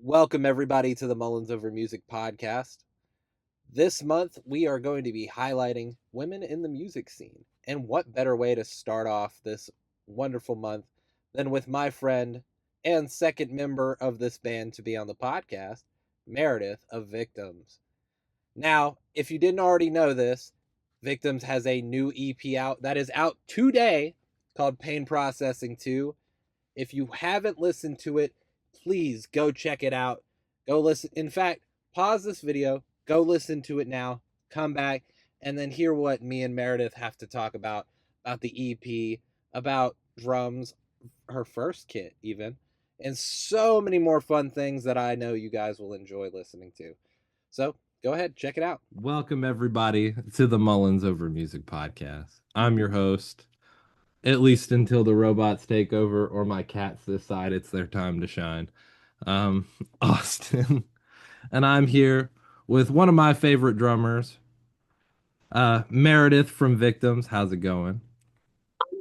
Welcome, everybody, to the Mullins Over Music podcast. This month, we are going to be highlighting women in the music scene. And what better way to start off this wonderful month than with my friend and second member of this band to be on the podcast, Meredith of Victims. Now, if you didn't already know this, Victims has a new EP out that is out today called Pain Processing 2. If you haven't listened to it, please go check it out. Go listen. In fact, pause this video, go listen to it now, come back, and then hear what me and Meredith have to talk about the EP, about drums, her first kit even, and so many more fun things that I know you guys will enjoy listening to. So go ahead, check it out. Welcome, everybody, to the Mullins Over Music podcast. I'm your host, at least until the robots take over or my cats decide it's their time to shine. Austin. And I'm here with one of my favorite drummers, Meredith from Victims. How's it going?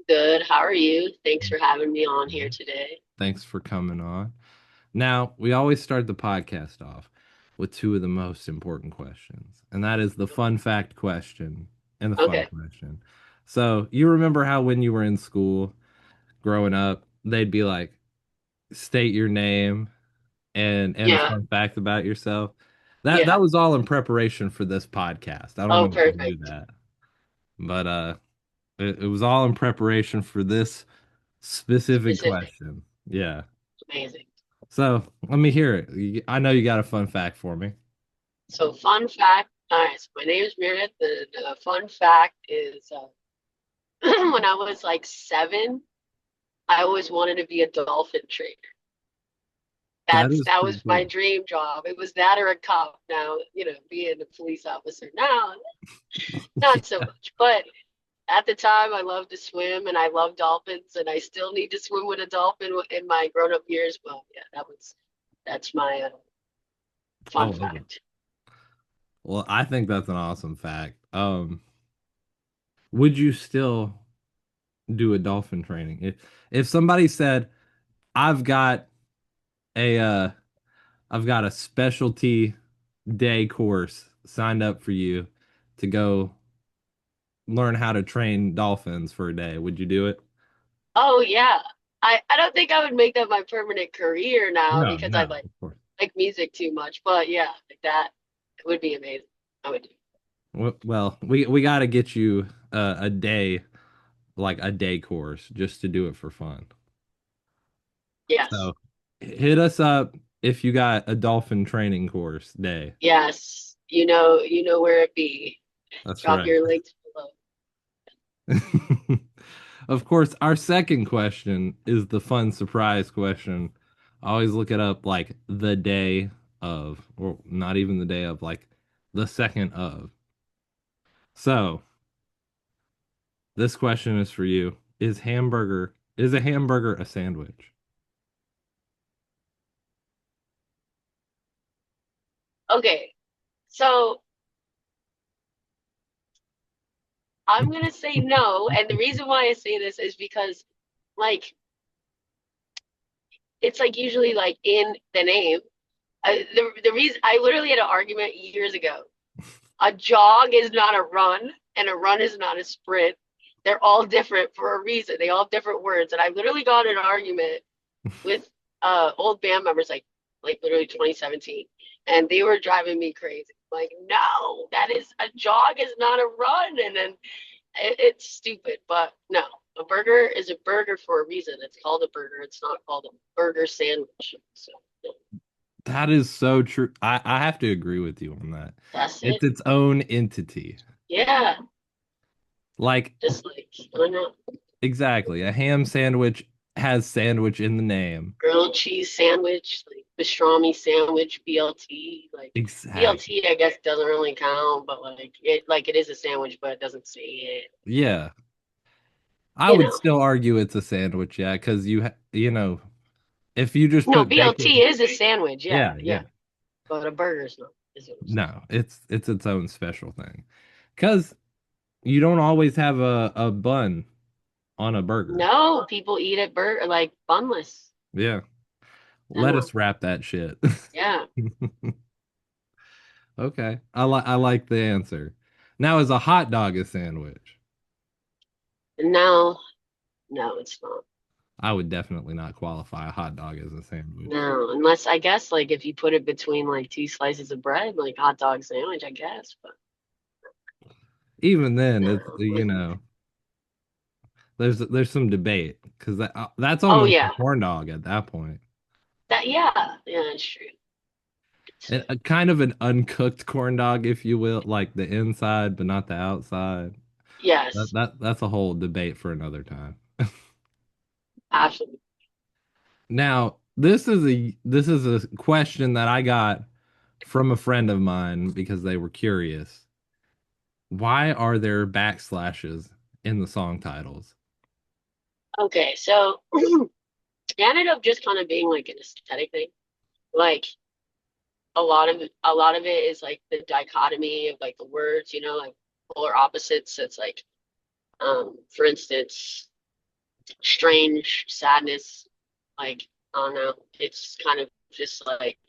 Good. How are you? Thanks for having me on here today. Thanks for coming on. Now, we always start the podcast off with two of the most important questions, and that is the fun fact question and the fun Okay. question. So, you remember how when you were in school growing up, they'd be like, state your name and a Yeah. fun fact about yourself? That Yeah. that was all in preparation for this podcast. I don't Oh, know if you knew perfect. that, but it was all in preparation for this specific Specific. question. Yeah. Amazing. So let me hear it. I know you got a fun fact for me. So, fun fact. All right. So, my name is Meredith. The fun fact is when I was like 7, I always wanted to be a dolphin trainer. That is That pretty was my cool. dream job. It was that or a cop. Now, being a police officer now, not so much. But at the time, I loved to swim and I love dolphins, and I still need to swim with a dolphin in my grown-up years. Well, yeah, that's my I fun love it. fact. Well, I think that's an awesome fact. Would you still do a dolphin training? If somebody said, I've got a I've got a specialty day course signed up for you to go learn how to train dolphins for a day, would you do it? Oh yeah, I don't think I would make that my permanent career now No, because I no, like of course. like music too much. But yeah, like that would be amazing. I would do. Well, we got to get you a day, like a day course, just to do it for fun. Yes, So hit us up if you got a dolphin training course day. yes. You know where it be. That's Drop right. your links below. Of course, our second question is the fun surprise question. I always look it up like the day of, or not even the day of, like the second of. So this question is for you. Is a hamburger a sandwich? Okay, so I'm gonna say no, and the reason why I say this is because like it's like usually like in the name. The reason I literally had an argument years ago. A jog is not a run, and a run is not a sprint. They're all different for a reason. They all have different words, and I literally got in an argument with old band members like literally 2017, and they were driving me crazy. Like, no, that is a jog is not a run, and then it's stupid. But no, a burger is a burger for a reason. It's called a burger. It's not called a burger sandwich. So yeah, That is so true. I have to agree with you on that. that's It's it. its own entity. Yeah, Like, just like I don't know, exactly. A ham sandwich has sandwich in the name. grilled cheese sandwich, like pastrami sandwich, BLT. Like Exactly. BLT, I guess doesn't really count, but like it is a sandwich, but it doesn't say it. Yeah. I You would know, still argue it's a sandwich, yeah, because you know, if you just no, put BLT bacon, is a sandwich. Yeah, yeah, yeah. yeah, but a burger's not. Is what I'm saying. No, it's its own special thing. Because you don't always have a bun on a burger. No, people eat it like bunless. Yeah. Let us wrap that shit. Yeah. Okay. I like the answer. Now, is a hot dog a sandwich? No, no, it's not. I would definitely not qualify a hot dog as a sandwich. No, unless I guess like if you put it between like two slices of bread, like hot dog sandwich, I guess. But Even then, it's no. there's some debate because that's Oh almost a yeah, corn dog at that point. yeah, it's true. And a kind of an uncooked corn dog, if you will, like the inside but not the outside. Yes, That's a whole debate for another time. absolutely. Now, this is a question that I got from a friend of mine because they were curious. Why are there backslashes in the song titles? Okay, so it ended up just kind of being like an aesthetic thing. Like a lot of it is like the dichotomy of like the words, like polar opposites. It's like for instance, strange, sadness, like I don't know, it's kind of just like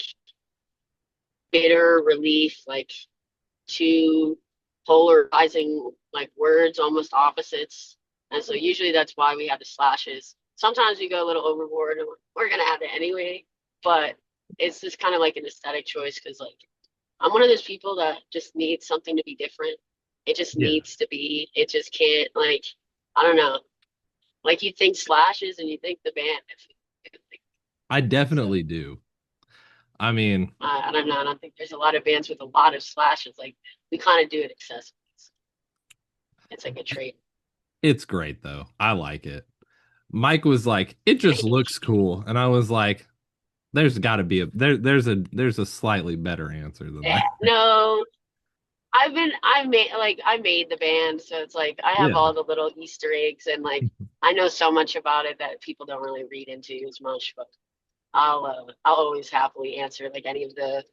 bitter relief, like two polarizing like words, almost opposites. And so usually that's why we have the slashes. Sometimes we go a little overboard and we're gonna add it anyway, but it's just kind of like an aesthetic choice because like I'm one of those people that just needs something to be different. It just Yeah, needs to be, it just can't like I don't know. Like you think slashes and you think the band. I So definitely do. I mean, I don't know. I don't think there's a lot of bands with a lot of slashes. Like we kind of do it excessively. So it's like a trait. it's great though. I like it. Mike was like, it just looks cool. And I was like, there's gotta be there's a slightly better answer than Yeah. that. No, I made the band, so it's like I have Yeah. all the little Easter eggs and like I know so much about it that people don't really read into as much, but I'll always happily answer like any of the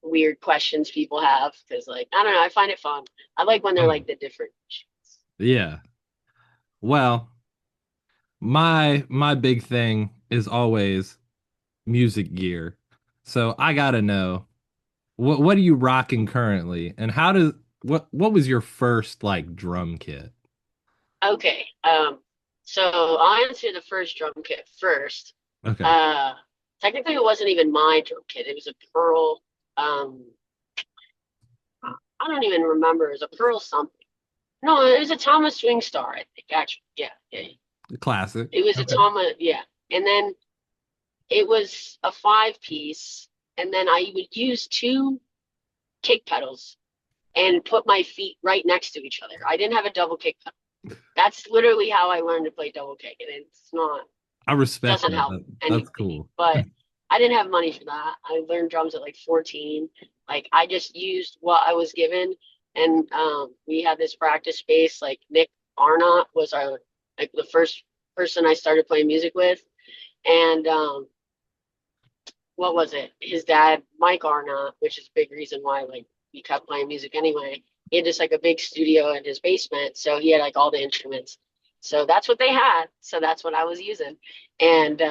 weird questions people have because like I don't know, I find it fun. I like when they're Oh, like the different. yeah. Well, my big thing is always music gear. So I gotta know what are you rocking currently, and how does what was your first like drum kit? Okay. So I'll answer the first drum kit first. Okay, Uh, Technically it wasn't even my drum kit. It was a Pearl. Um, I don't even remember. It was a Pearl something. No, it was a Thomas Swing Star, I think. Actually, yeah. classic. It was a Okay, Thomas, yeah. And then it was a five piece, and then I would use two kick pedals and put my feet right next to each other. I didn't have a double kick pedal. That's literally how I learned to play double kick, and it's not I respect doesn't that. help That's anything. cool. But I didn't have money for that. I learned drums at like 14. Like I just used what I was given, and we had this practice space. Like Nick Arnott was our like the first person I started playing music with, and what was it? His dad, Mike Arnott, which is a big reason why like we kept playing music anyway. He had just like a big studio in his basement, so he had like all the instruments. So that's what they had. So that's what I was using, and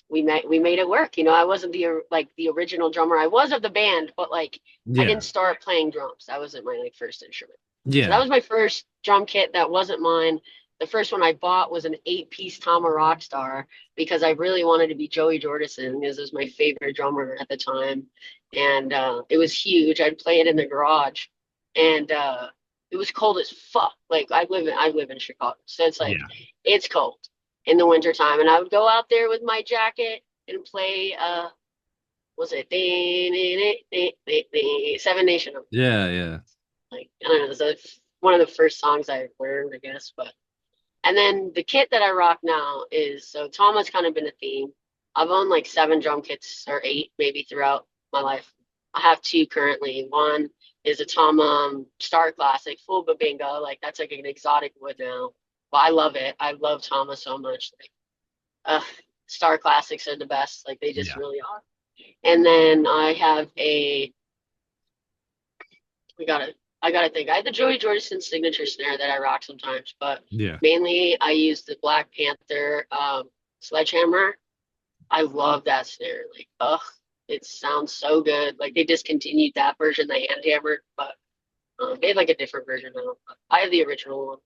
we made it work. I wasn't the original drummer. I was of the band, but like I Yeah, didn't start playing drums. That wasn't my like first instrument. So that yeah, was my first drum kit. That wasn't mine. The first one I bought was an 8-piece Tama Rockstar because I really wanted to be Joey Jordison because it was my favorite drummer at the time, and it was huge. I'd play it in the garage, and it was cold as fuck. Like I live in Chicago, so it's like yeah. it's cold in the wintertime. And I would go out there with my jacket and play was it Seven Nation Army. Yeah, yeah. Like I don't know, it's one of the first songs I learned, I guess. But and then the kit that I rock now is so Tama's kind of been a theme. I've owned like 7 drum kits or 8 maybe throughout my life. I have 2 currently. One is a Tama Star Classic, full Babinga. Like that's like an exotic wood now. But I love it. I love Tama so much. Like uh, Star Classics are the best. Like they just Yeah. really are. And then I have we gotta I gotta think. I have the Joey Jordison signature snare that I rock sometimes, but Yeah. mainly I use the Black Panther sledgehammer. I love that snare. Like, ugh, it sounds so good. Like they discontinued that version, they hand hammered, but they had like a different version now. But I have the original one.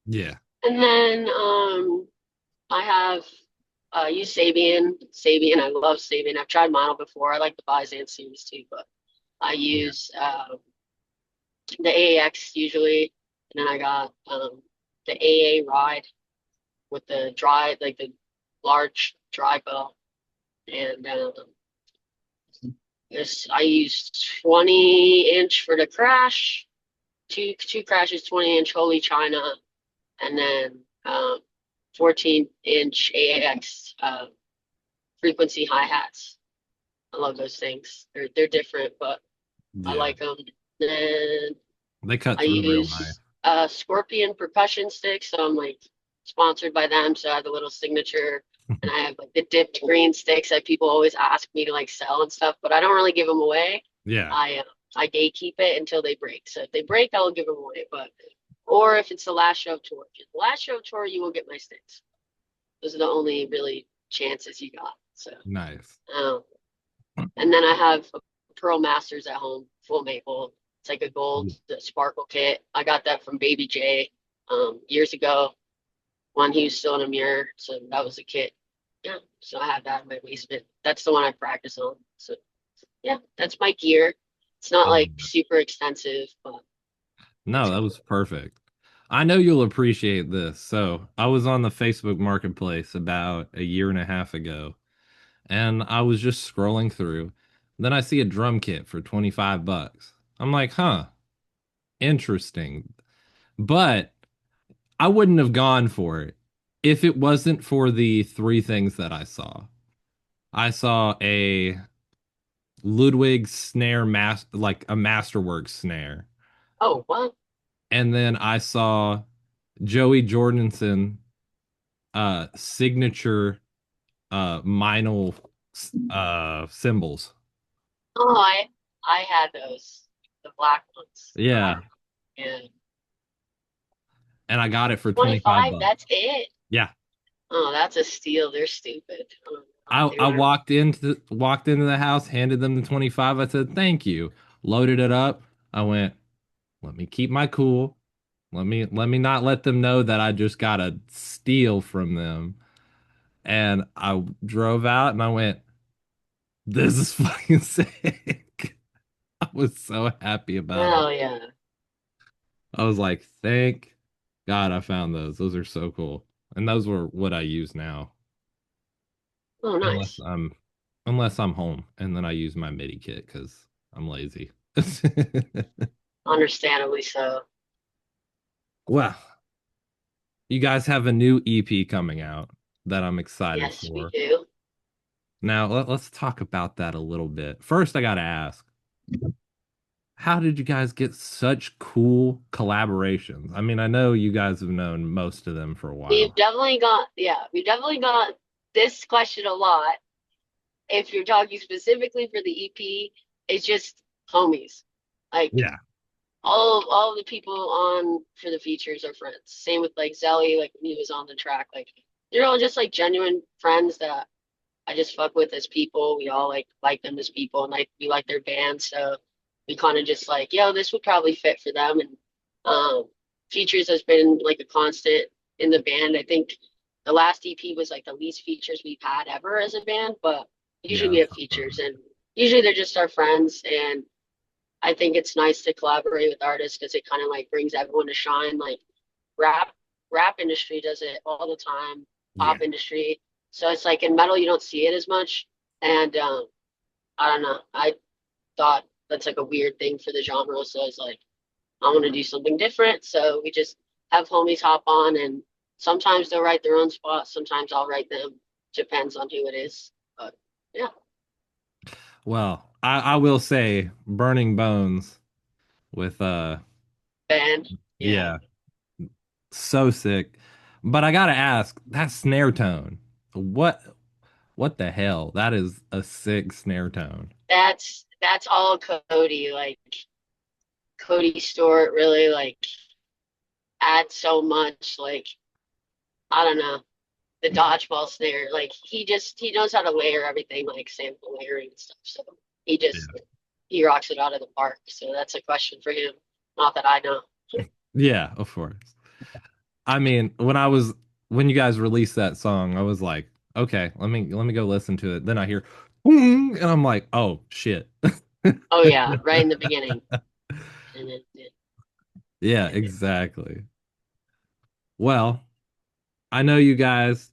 Yeah. And then I have used Sabian. Sabian, I love Sabian. I've tried Mono before. I like the Byzant series too, but I Yeah. use the AAX usually, and then I got the AA Ride with the dry, like the large dry bell, and this I used 20-inch for the crash, two crashes, 20-inch Holy China, and then 14-inch AAX frequency hi-hats. I love those things. They're different, but I Yeah. like them. Then They cut I through real nice. use Scorpion percussion sticks, so I'm like sponsored by them. So I have the little signature, and I have like the dipped green sticks that people always ask me to like sell and stuff, but I don't really give them away. Yeah. I gatekeep it until they break. So if they break, I'll give them away. But or if it's the last show of tour, if it's the last show of tour, you will get my sticks. Those are the only really chances you got. So Nice. um, and then I have a Pearl Masters at home, full maple. It's like a gold sparkle kit. I got that from Baby J years ago when he was still in a mirror. So that was a kit. Yeah. So I have that in my basement. That's the one I practice on. So yeah, that's my gear. It's not I love like it. super extensive, but No, it's that cool. was perfect. I know you'll appreciate this. So, I was on the Facebook Marketplace about a year and a half ago, and I was just scrolling through. Then I see a drum kit for 25 bucks. I'm like, huh, interesting. But I wouldn't have gone for it if it wasn't for the three things that I saw. I saw a Ludwig snare like a Masterworks snare. Oh, what? And then I saw Joey Jordanson signature minor cymbals. Oh, I had those, the black ones. Yeah, And and I got it for 25 25, bucks. that's it. Yeah. Oh, that's a steal. They're stupid. Oh, they I were. walked into the house, handed them the 25. I said, "Thank you." Loaded it up. I went, "Let me keep my cool. Let me not let them know that I just got a steal from them." And I drove out and I went, "This is fucking sick." I was so happy about it. Hell yeah. I was like, "Thank God I found those. Those are so cool." And those were what I use now. Oh, Unless nice. I'm unless I'm home and then I use my MIDI kit because I'm lazy. Understandably so. Well, you guys have a new EP coming out that I'm excited Yes, we for. do. Now, let's talk about that a little bit. First, I got to ask, how did you guys get such cool collaborations? I mean, I know you guys have known most of them for a while. We've definitely got this question a lot. If you're talking specifically for the EP, it's just homies. Like Yeah. all of the people on for the features are friends. Same with like Zelly, like when he was on the track. Like they're all just like genuine friends that I just fuck with as people. We all like them as people, and like we like their band, so we kind of just like, yo, this would probably fit for them. And um, features has been like a constant in the band. I think the last EP was like the least features we've had ever as a band, but usually Yeah, we that's have not features, fun. and usually they're just our friends. And I think it's nice to collaborate with artists because it kind of like brings everyone to shine. Like rap rap industry does it all the time, Yeah. pop industry. So it's like in metal you don't see it as much. And I don't know. I thought that's like a weird thing for the genre. So it's like I want to do something different. So we just have homies hop on, and sometimes they'll write their own spot, sometimes I'll write them. Depends on who it is. But yeah. Well, I will say Burning Bones with Band. Yeah. yeah, so sick. But I gotta ask, that snare tone, what what the hell? That is a sick snare tone. That's all Cody. Like Cody Stewart really like adds so much. Like I don't know. the dodgeball snare. Like he knows how to layer everything, like sample layering and stuff. So he just he rocks it out of the park. So that's a question for him. Not that I know. Yeah, of course. I mean, when you guys released that song, I was like, okay, let me go listen to it. Then I hear, "Boom," and I'm like, oh shit. Oh yeah, right in the beginning. And then Yeah, exactly. Well, I know you guys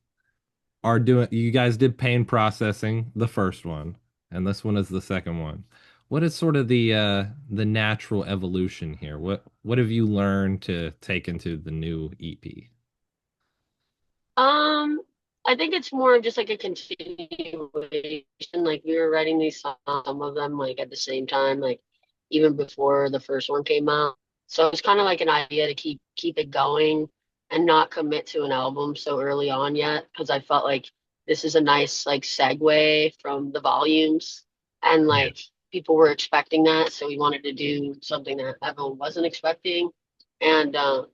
did pain processing the first one, and this one is the second one. What is sort of the natural evolution here? What have you learned to take into the new EP? um, I think it's more of just like a continuation. Like we were writing these songs, some of them like at the same time, like even before the first one came out. So it's kind of like an idea to keep it going and not commit to an album so early on yet, because I felt like this is a nice like segue from the volumes, and Yeah. like people were expecting that, so we wanted to do something that everyone wasn't expecting. And I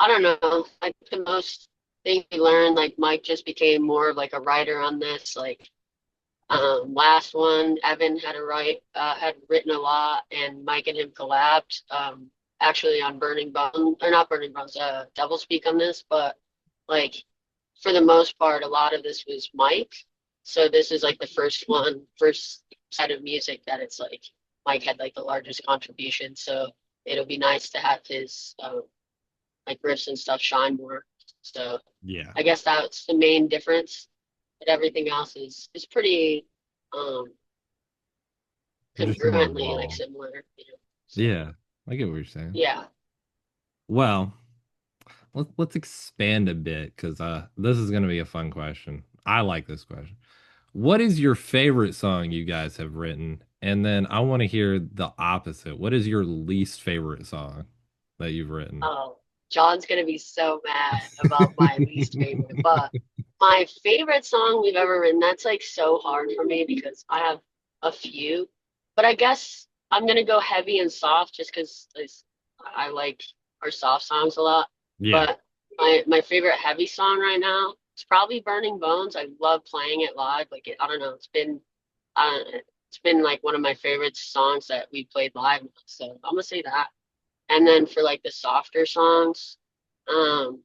don't know. I think the most thing we learned, like Mike just became more of like a writer on this. Like last one, Evan had written a lot, and Mike and him collabed. Actually on Burning Bone or not Burning Bones, Double Speak on this, but like for the most part, a lot of this was Mike. So this is like the first set of music that it's like Mike had like the largest contribution. So it'll be nice to have his like riffs and stuff shine more. So Yeah. I guess that's the main difference. But everything else is pretty um Just more congruently like raw. similar, you know. So Yeah. I get what you're saying. yeah. Well, let's expand a bit because this is gonna be a fun question. I like this question. What is your favorite song you guys have written? And then I want to hear the opposite. What is your least favorite song that you've written? Oh, John's gonna be so mad about my least favorite, but my favorite song we've ever written, that's like so hard for me because I have a few, but I guess I'm gonna go heavy and soft just because I like our soft songs a lot. Yeah. But my favorite heavy song right now is probably Burning Bones. I love playing it live. Like I don't know, it's been like one of my favorite songs that we played live. So I'm gonna say that. And then for like the softer songs, um,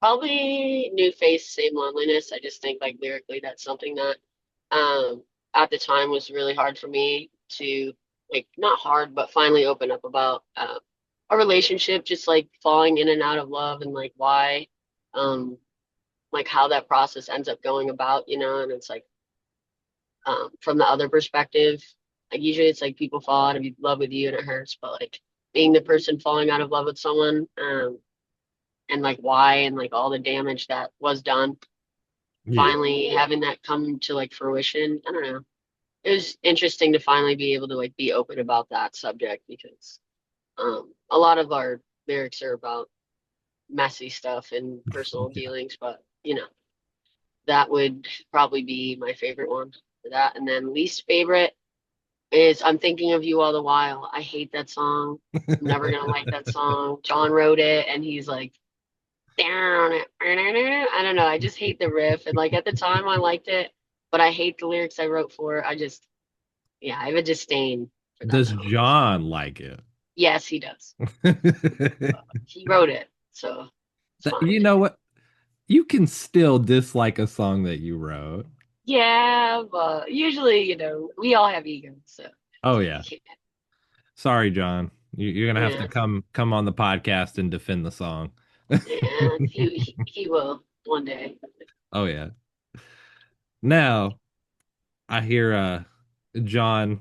probably New Face, Same Loneliness. I just think like lyrically that's something that at the time was really hard for me to like not hard, but finally open up about a relationship, just like falling in and out of love and like why um like how that process ends up going about, you know, and it's like from the other perspective. Like usually it's like people fall out of love with you and it hurts, but like being the person falling out of love with someone, and like why and like all the damage that was done, Yeah. finally having that come to like fruition. I don't know. It was interesting to finally be able to like be open about that subject because a lot of our lyrics are about messy stuff and personal dealings, but you know, that would probably be my favorite one for that. And then least favorite is I'm thinking of you all the while. I hate that song. I'm never gonna like that song. John wrote it and he's like down it. I don't know. I just hate the riff. And like at the time I liked it, but I hate the lyrics I wrote for it. I just yeah, I have a disdain for that Does song. So John like it? yes, he does. He wrote it, so it's fine. You know what? You can still dislike a song that you wrote. Yeah, but usually, you know, we all have egos, so Oh yeah. Sorry, John. You're gonna have to yeah, come on the podcast and defend the song. yeah, he will one day. Oh yeah. Now I hear John.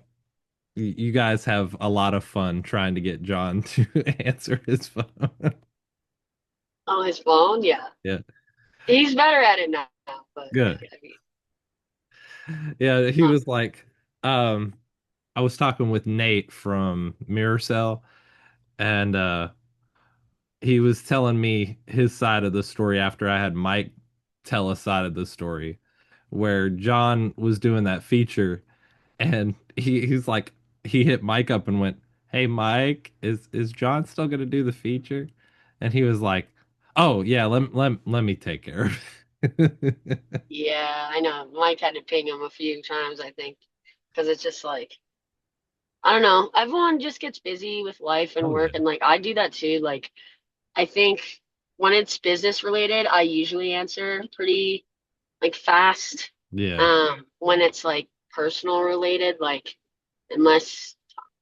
You guys have a lot of fun trying to get John to answer his phone. On his phone, yeah, Yeah, he's better at it now. But good. I mean, Yeah, he uh, was like, um, I was talking with Nate from Mirror Cell, and he was telling me his side of the story after I had Mike tell a side of the story, where John was doing that feature, and he's like, he hit Mike up and went, "Hey, Mike, is John still gonna do the feature?" And he was like, "Oh yeah, let me take care of it." Yeah, I know. Mike had to ping him a few times, I think, because it's just like, I don't know. Everyone just gets busy with life and Oh yeah, work, and like I do that too. Like, I think when it's business related, I usually answer pretty like fast. yeah, When it's like personal related, like unless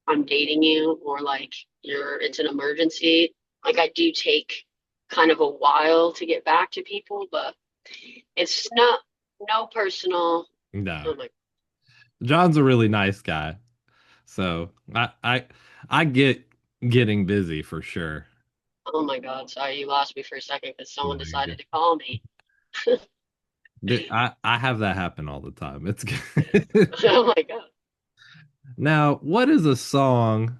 I'm dating you or like it's an emergency, like I do take kind of a while to get back to people, but it's not no personal. no. Oh my, John's a really nice guy, so I get getting busy for sure. oh my God, sorry, you lost me for a second because someone No, you're decided good. to call me. Dude, I have that happen all the time. It's good. Oh my God. Now, what is a song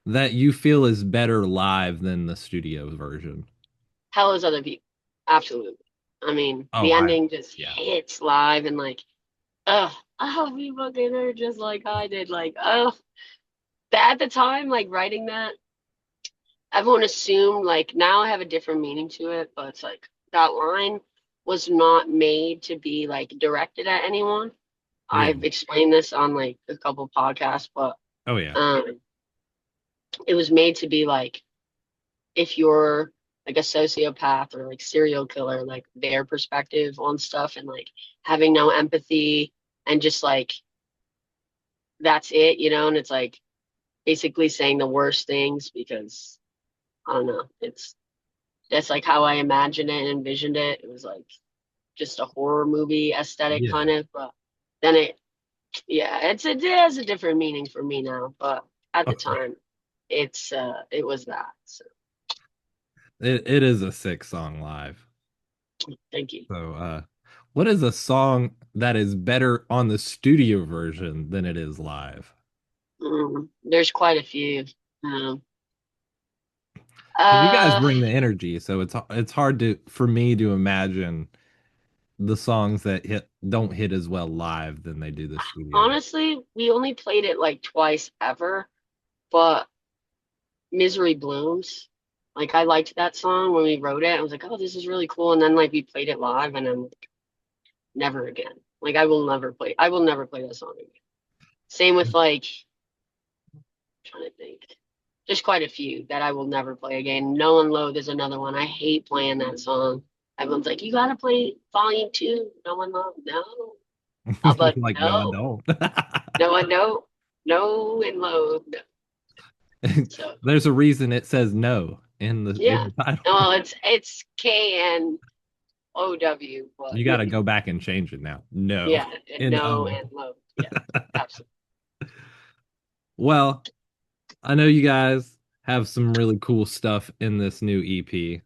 that you feel is better live than the studio version? Hell is other people. Absolutely. I mean, Oh, the I ending just yeah. hits live and like, ugh, I hope you fucking are just like I did. Like, ugh. That at the time, like writing that, everyone assumed like now I have a different meaning to it, but it's like that line was not made to be like directed at anyone. Yeah. I've explained this on like a couple podcasts, but Oh yeah. um it was made to be like if you're like a sociopath or like serial killer, like their perspective on stuff and like having no empathy and just like that's it, and it's like basically saying the worst things because I don't know, that's like how I imagined it and envisioned it. It was like just a horror movie aesthetic Yeah. kind of, but then yeah, it has a different meaning for me now, but at the Okay. time it was that. So It is a sick song live. thank you. So what is a song that is better on the studio version than it is live? There's quite a few. Um, Because you guys uh, bring the energy, so it's hard to for me to imagine the songs that don't hit as well live than they do the studio. Honestly, we only played it like twice ever, but Misery Blooms. Like I liked that song when we wrote it. I was like, oh, this is really cool. And then like we played it live and then never again. Like I will never play that song again. Same with like trying to think. Just quite a few that I will never play again. No and Loathe is another one. I hate playing that song. Everyone's like, you gotta play volume two. No one Loathe. No. But Like no, I no. don't. No one no. No and Loathe. No. So There's a reason it says no in yeah. the title. No, it's KNOW, but You got to go back and change it now. No, yeah, N no O. and Loathe. Yeah, absolutely. Well, I know you guys have some really cool stuff in this new EP.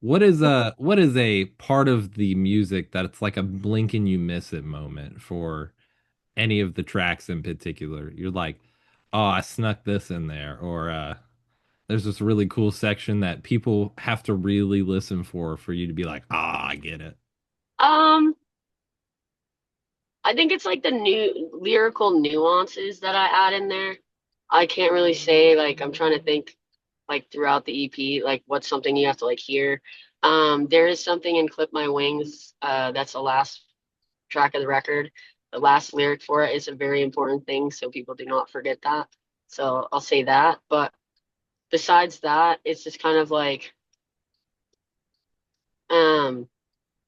What is a part of the music that it's like a blink and you miss it moment for any of the tracks in particular? You're like, oh, I snuck this in there, or there's this really cool section that people have to really listen for you to be like, ah, I get it. Um, I think it's like the new lyrical nuances that I add in there. I can't really say like I'm trying to think like throughout the EP, like what's something you have to like hear. There is something in Clip My Wings, that's the last track of the record. The last lyric for it is a very important thing, so people do not forget that. So I'll say that. But besides that, it's just kind of like um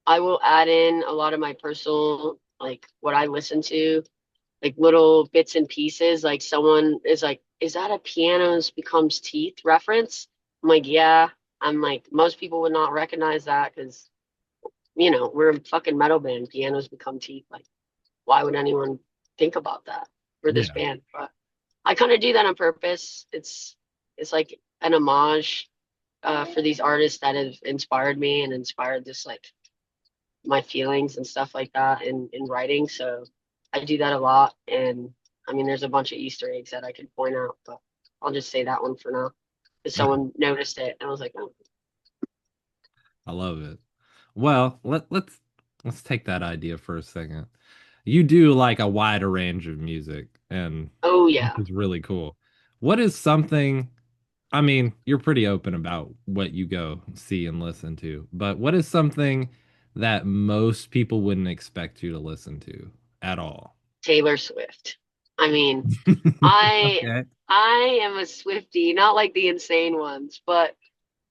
I will add in a lot of my personal like what I listen to like little bits and pieces. Like someone is like, "Is that a pianos becomes teeth reference?" I'm like, "Yeah." I'm like, most people would not recognize that because we're a fucking metal band. Pianos become teeth. Like, why would anyone think about that for this Yeah. band? But I kind of do that on purpose. It's like an homage for these artists that have inspired me and inspired this like my feelings and stuff like that in writing. So I do that a lot. And I mean, there's a bunch of Easter eggs that I could point out, but I'll just say that one for now because someone noticed it and I was like, oh, I love it. Well, let's take that idea for a second. You do like a wider range of music, and oh this yeah. is really cool. What is something I mean, you're pretty open about what you go see and listen to, but what is something that most people wouldn't expect you to listen to at all? Taylor Swift. I mean, I Okay. I am a Swiftie, not like the insane ones, but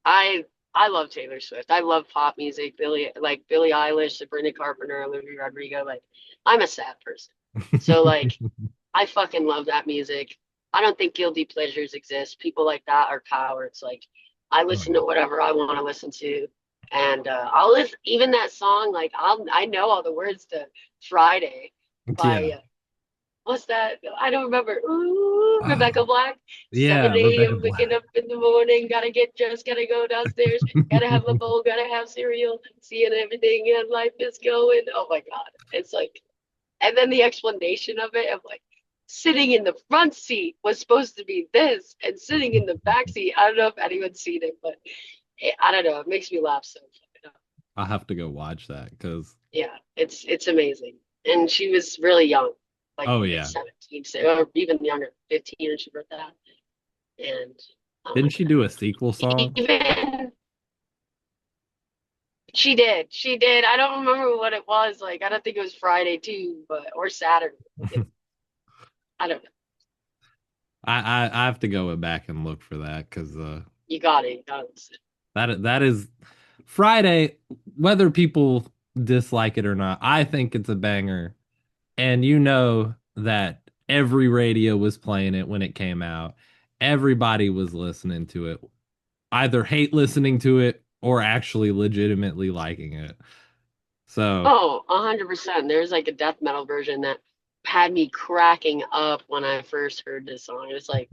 I I love Taylor Swift. I love pop music, Billie Eilish, Sabrina Carpenter, Olivia Rodrigo. Like, I'm a sad person. So like I fucking love that music. I don't think guilty pleasures exist. People like that are cowards. Like, I Oh, listen to whatever I want to listen to. And I'll listen even that song, like I know all the words to Friday by yeah. what's that? I don't remember. Ooh, Rebecca Oh, Black. yeah, 7 Rebecca a.m. waking Black. up in the morning, gotta get dressed, gotta go downstairs, gotta have a bowl, gotta have cereal, seeing everything and life is going. Oh my God. It's like, and then the explanation of it of like sitting in the front seat was supposed to be this, and sitting in the back seat. I don't know if anyone's seen it, but I don't know. It makes me laugh so fucking up. I'll have to go watch that because, Yeah, it's amazing. And she was really young, oh like yeah. 17, so, or even younger, 15, and she wrote that. And oh my Didn't she God. do a sequel song? Even she did. I don't remember what it was. Like, I don't think it was Friday too, but or Saturday. I don't know. I have to go back and look for that because You got it. You got it. that is Friday, whether people dislike it or not, I think it's a banger. And you know that every radio was playing it when it came out. Everybody was listening to it, either hate listening to it or actually legitimately liking it. So, Oh, 100%. There's like a death metal version that had me cracking up when I first heard this song. It was like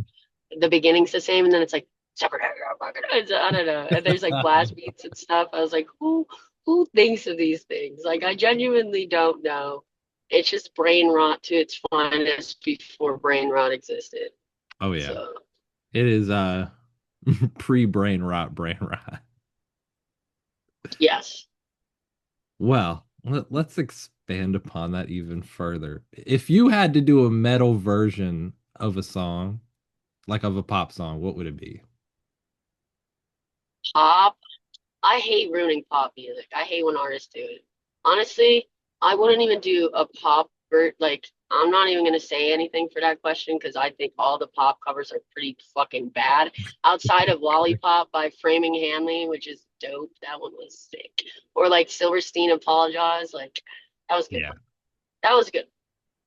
the beginning's the same, and then it's like I don't know. And there's like blast beats and stuff. I was like, who thinks of these things? Like, I genuinely don't know. It's just brain rot to its finest before brain rot existed. oh yeah, So it is pre-brain rot, brain rot. yes. Well, let's expand upon that even further. If you had to do a metal version of a song, like of a pop song, what would it be? Pop. I hate ruining pop music. I hate when artists do it. Honestly, I wouldn't even do a pop like I'm not even gonna say anything for that question because I think all the pop covers are pretty fucking bad. Outside of Lollipop by Framing Hanley, which is dope. That one was sick. Or like Silverstein Apologize, like that was good. Yeah. That was good.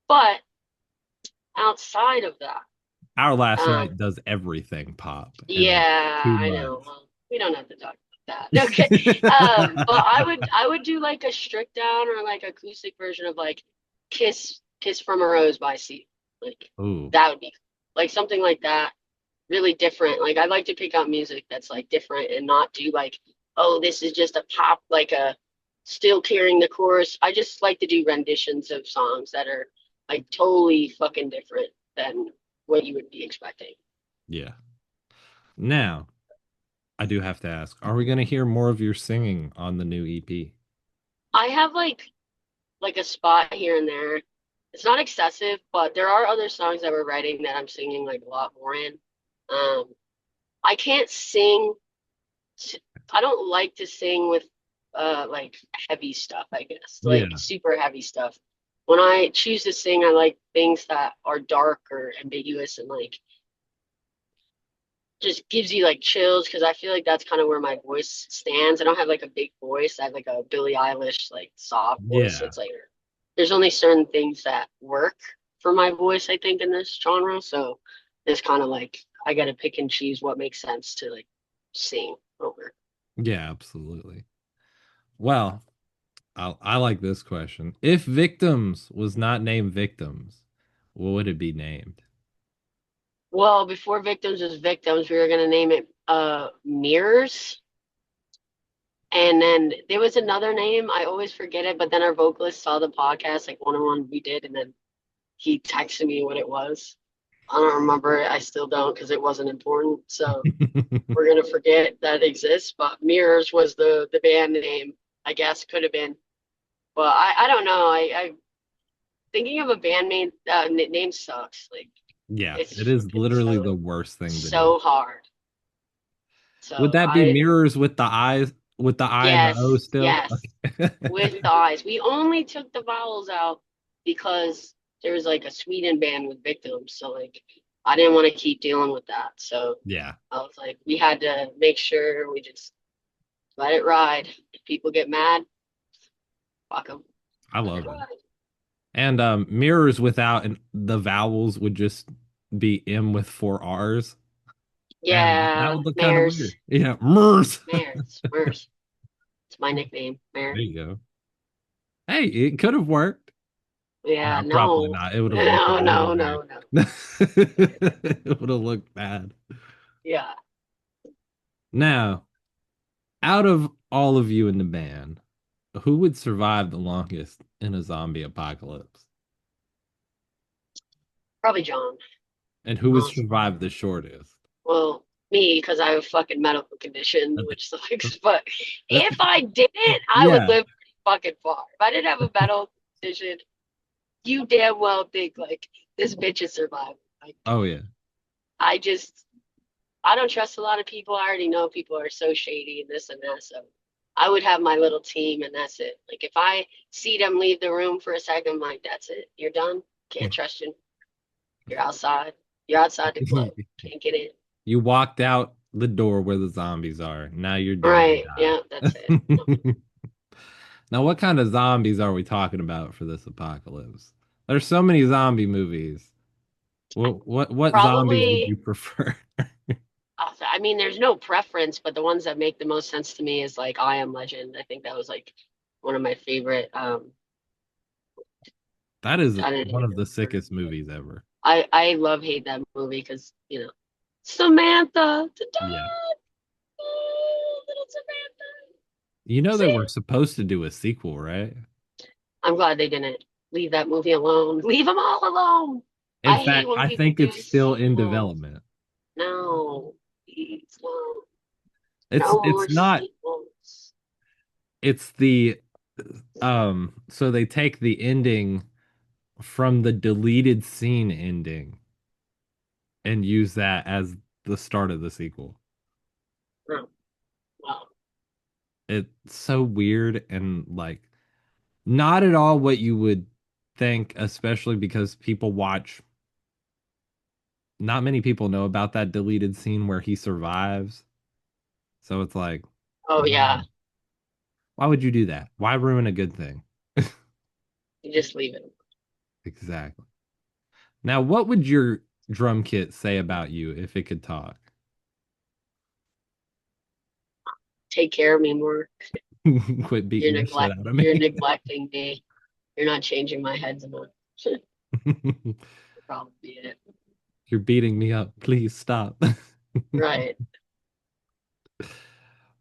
But outside of that, Our Last um, Night does everything pop, and it's yeah, too I much. know. Well, we don't have to talk about that. Okay. But I would do like a stripped down or like acoustic version of like Kiss from a Rose by Sea. Like Ooh, that would be like something like that. Really different. Like I like to pick out music that's like different and not do like, oh, this is just a pop, like a still carrying the chorus. I just like to do renditions of songs that are like totally fucking different than what you would be expecting. yeah. Now, I do have to ask, are we going to hear more of your singing on the new EP? I have like a spot here and there. It's not excessive, but there are other songs that we're writing that I'm singing like a lot more in. Um, I can't sing. I don't like to sing with like heavy stuff, I guess, like Yeah. super heavy stuff. When I choose to sing, I like things that are dark or ambiguous and like just gives you like chills because I feel like that's kind of where my voice stands. I don't have like a big voice. I have like a Billie Eilish like soft voice. So Yeah. it's like there's only certain things that work for my voice, I think, in this genre. So it's kind of like I got to pick and choose what makes sense to like sing over. Yeah, absolutely. Well, I like this question. If Victims was not named Victims, what would it be named? Well, before Victims was Victims, we were gonna name it Mirrors. And then there was another name, I always forget it, but then our vocalist saw the podcast, like one we did, and then he texted me what it was. I don't remember it. I still don't because it wasn't important. So we're gonna forget that exists. But Mirrors was the band name, I guess could have been. But I don't know. I thinking of a band name name sucks. Like Yeah, it's it is fucking literally the worst thing to do. so hard. Would So that be mirrors with the eyes, with the I and the O yes, still? yes, Okay. with the eyes. We only took the vowels out because there was like a Sweden band with victims. So like I didn't want to keep dealing with that. So Yeah, I was like, we had to make sure we just let it ride. If people get mad, fuck them. I Let it love it. ride. And mirrors without the vowels would just be M with four R's, and that Yeah, would look kind of Mares, weird. Yeah, MERS. Mares, Mers. It's my nickname, There Mare. you go. Hey, it could have worked. Yeah, No, probably no, not. It would have looked no, really no, weird. no, no. It would have looked bad. Yeah, Now, out of all of you in the band, who would survive the longest in a zombie apocalypse? probably John. And who would Honestly. survive the shortest? Well, me, because I have a fucking medical condition, which sucks. But if I didn't, I would Yeah. live pretty fucking far. If I didn't have a medical condition, you damn well think like this bitch is surviving. Like Oh yeah. I just, I don't trust a lot of people. I already know people are so shady and this and that. So I would have my little team and that's it. Like if I see them leave the room for a second, I'm like, that's it. You're done. Can't trust you. You're outside. You're outside the club. Can't get in. You walked out the door where the zombies are. Now you're doomed Right. Yeah, that's it. to die. Now, what kind of zombies are we talking about for this apocalypse? There's so many zombie movies. What zombies would Probably, you prefer? I mean, there's no preference, but the ones that make the most sense to me is like I Am Legend. I think that was like one of my favorite. That is I don't one of even the remember. sickest movies ever. I love hate that movie because Samantha, to Yeah. dad, oh, little Samantha. You know they See, were supposed to do a sequel, right? I'm glad they didn't leave that movie alone. Leave them all alone. In I hate fact, when I people think do it's still in sequels. development. No, please, no, It's no more it's not sequels. it's the so they take the ending from the deleted scene ending and use that as the start of the sequel. No, well, It's so weird and like not at all what you would think, especially because people watch. Not many people know about that deleted scene where he survives. So it's like, oh why, yeah, why would you do that? Why ruin a good thing? you just leave it. Exactly. Now, what would your drum kit say about you if it could talk? Take care of me more. Quit beating the shit out of You're me. neglecting me. You're not changing my heads enough. Should probably be it. You're beating me up. Please stop. Right.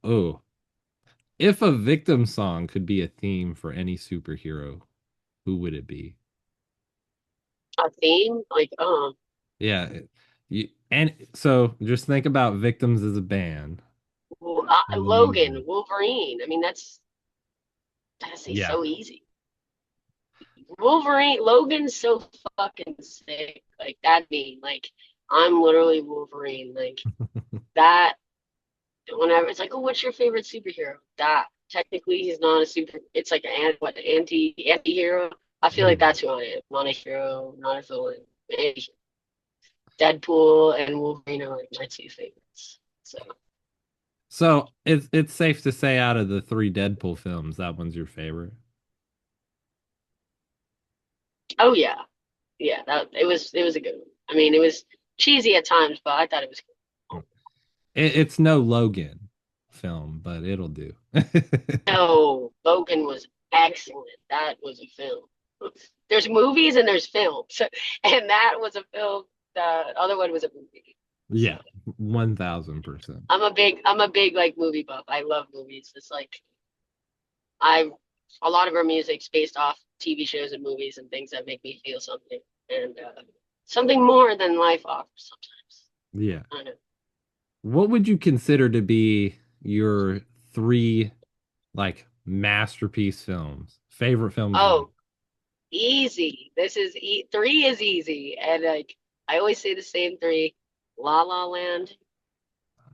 Oh, if a victim song could be a theme for any superhero, who would it be? A theme? Like, Yeah, you and so just think about victims as a band in the Logan, movie. Wolverine. I mean, that's Yeah. so easy. Wolverine, Logan's so fucking sick. Like that mean, like I'm literally Wolverine. Like that. Whenever it's like, oh, what's your favorite superhero? That technically he's not a super. It's like an what anti-hero. I feel like Yeah. that's who I am. Not a hero, not a villain. Deadpool and Wolverine are like my two favorites. So, So it's safe to say out of the three Deadpool films, that one's your favorite. oh yeah, yeah, that it was a good one. I mean, it was cheesy at times, but I thought it was cool. It's no Logan film, but it'll do. No, Logan was excellent. That was a film. There's movies and there's films, and that was a film. The other one was a movie. So Yeah, 1000%. I'm a big like movie buff. I love movies. It's like I a lot of our music's based off TV shows and movies and things that make me feel something and something more than life offers sometimes. Yeah. I don't know. What would you consider to be your three like masterpiece films? Favorite films of Oh, easy. Three is easy, and like I always say the same three: La La Land,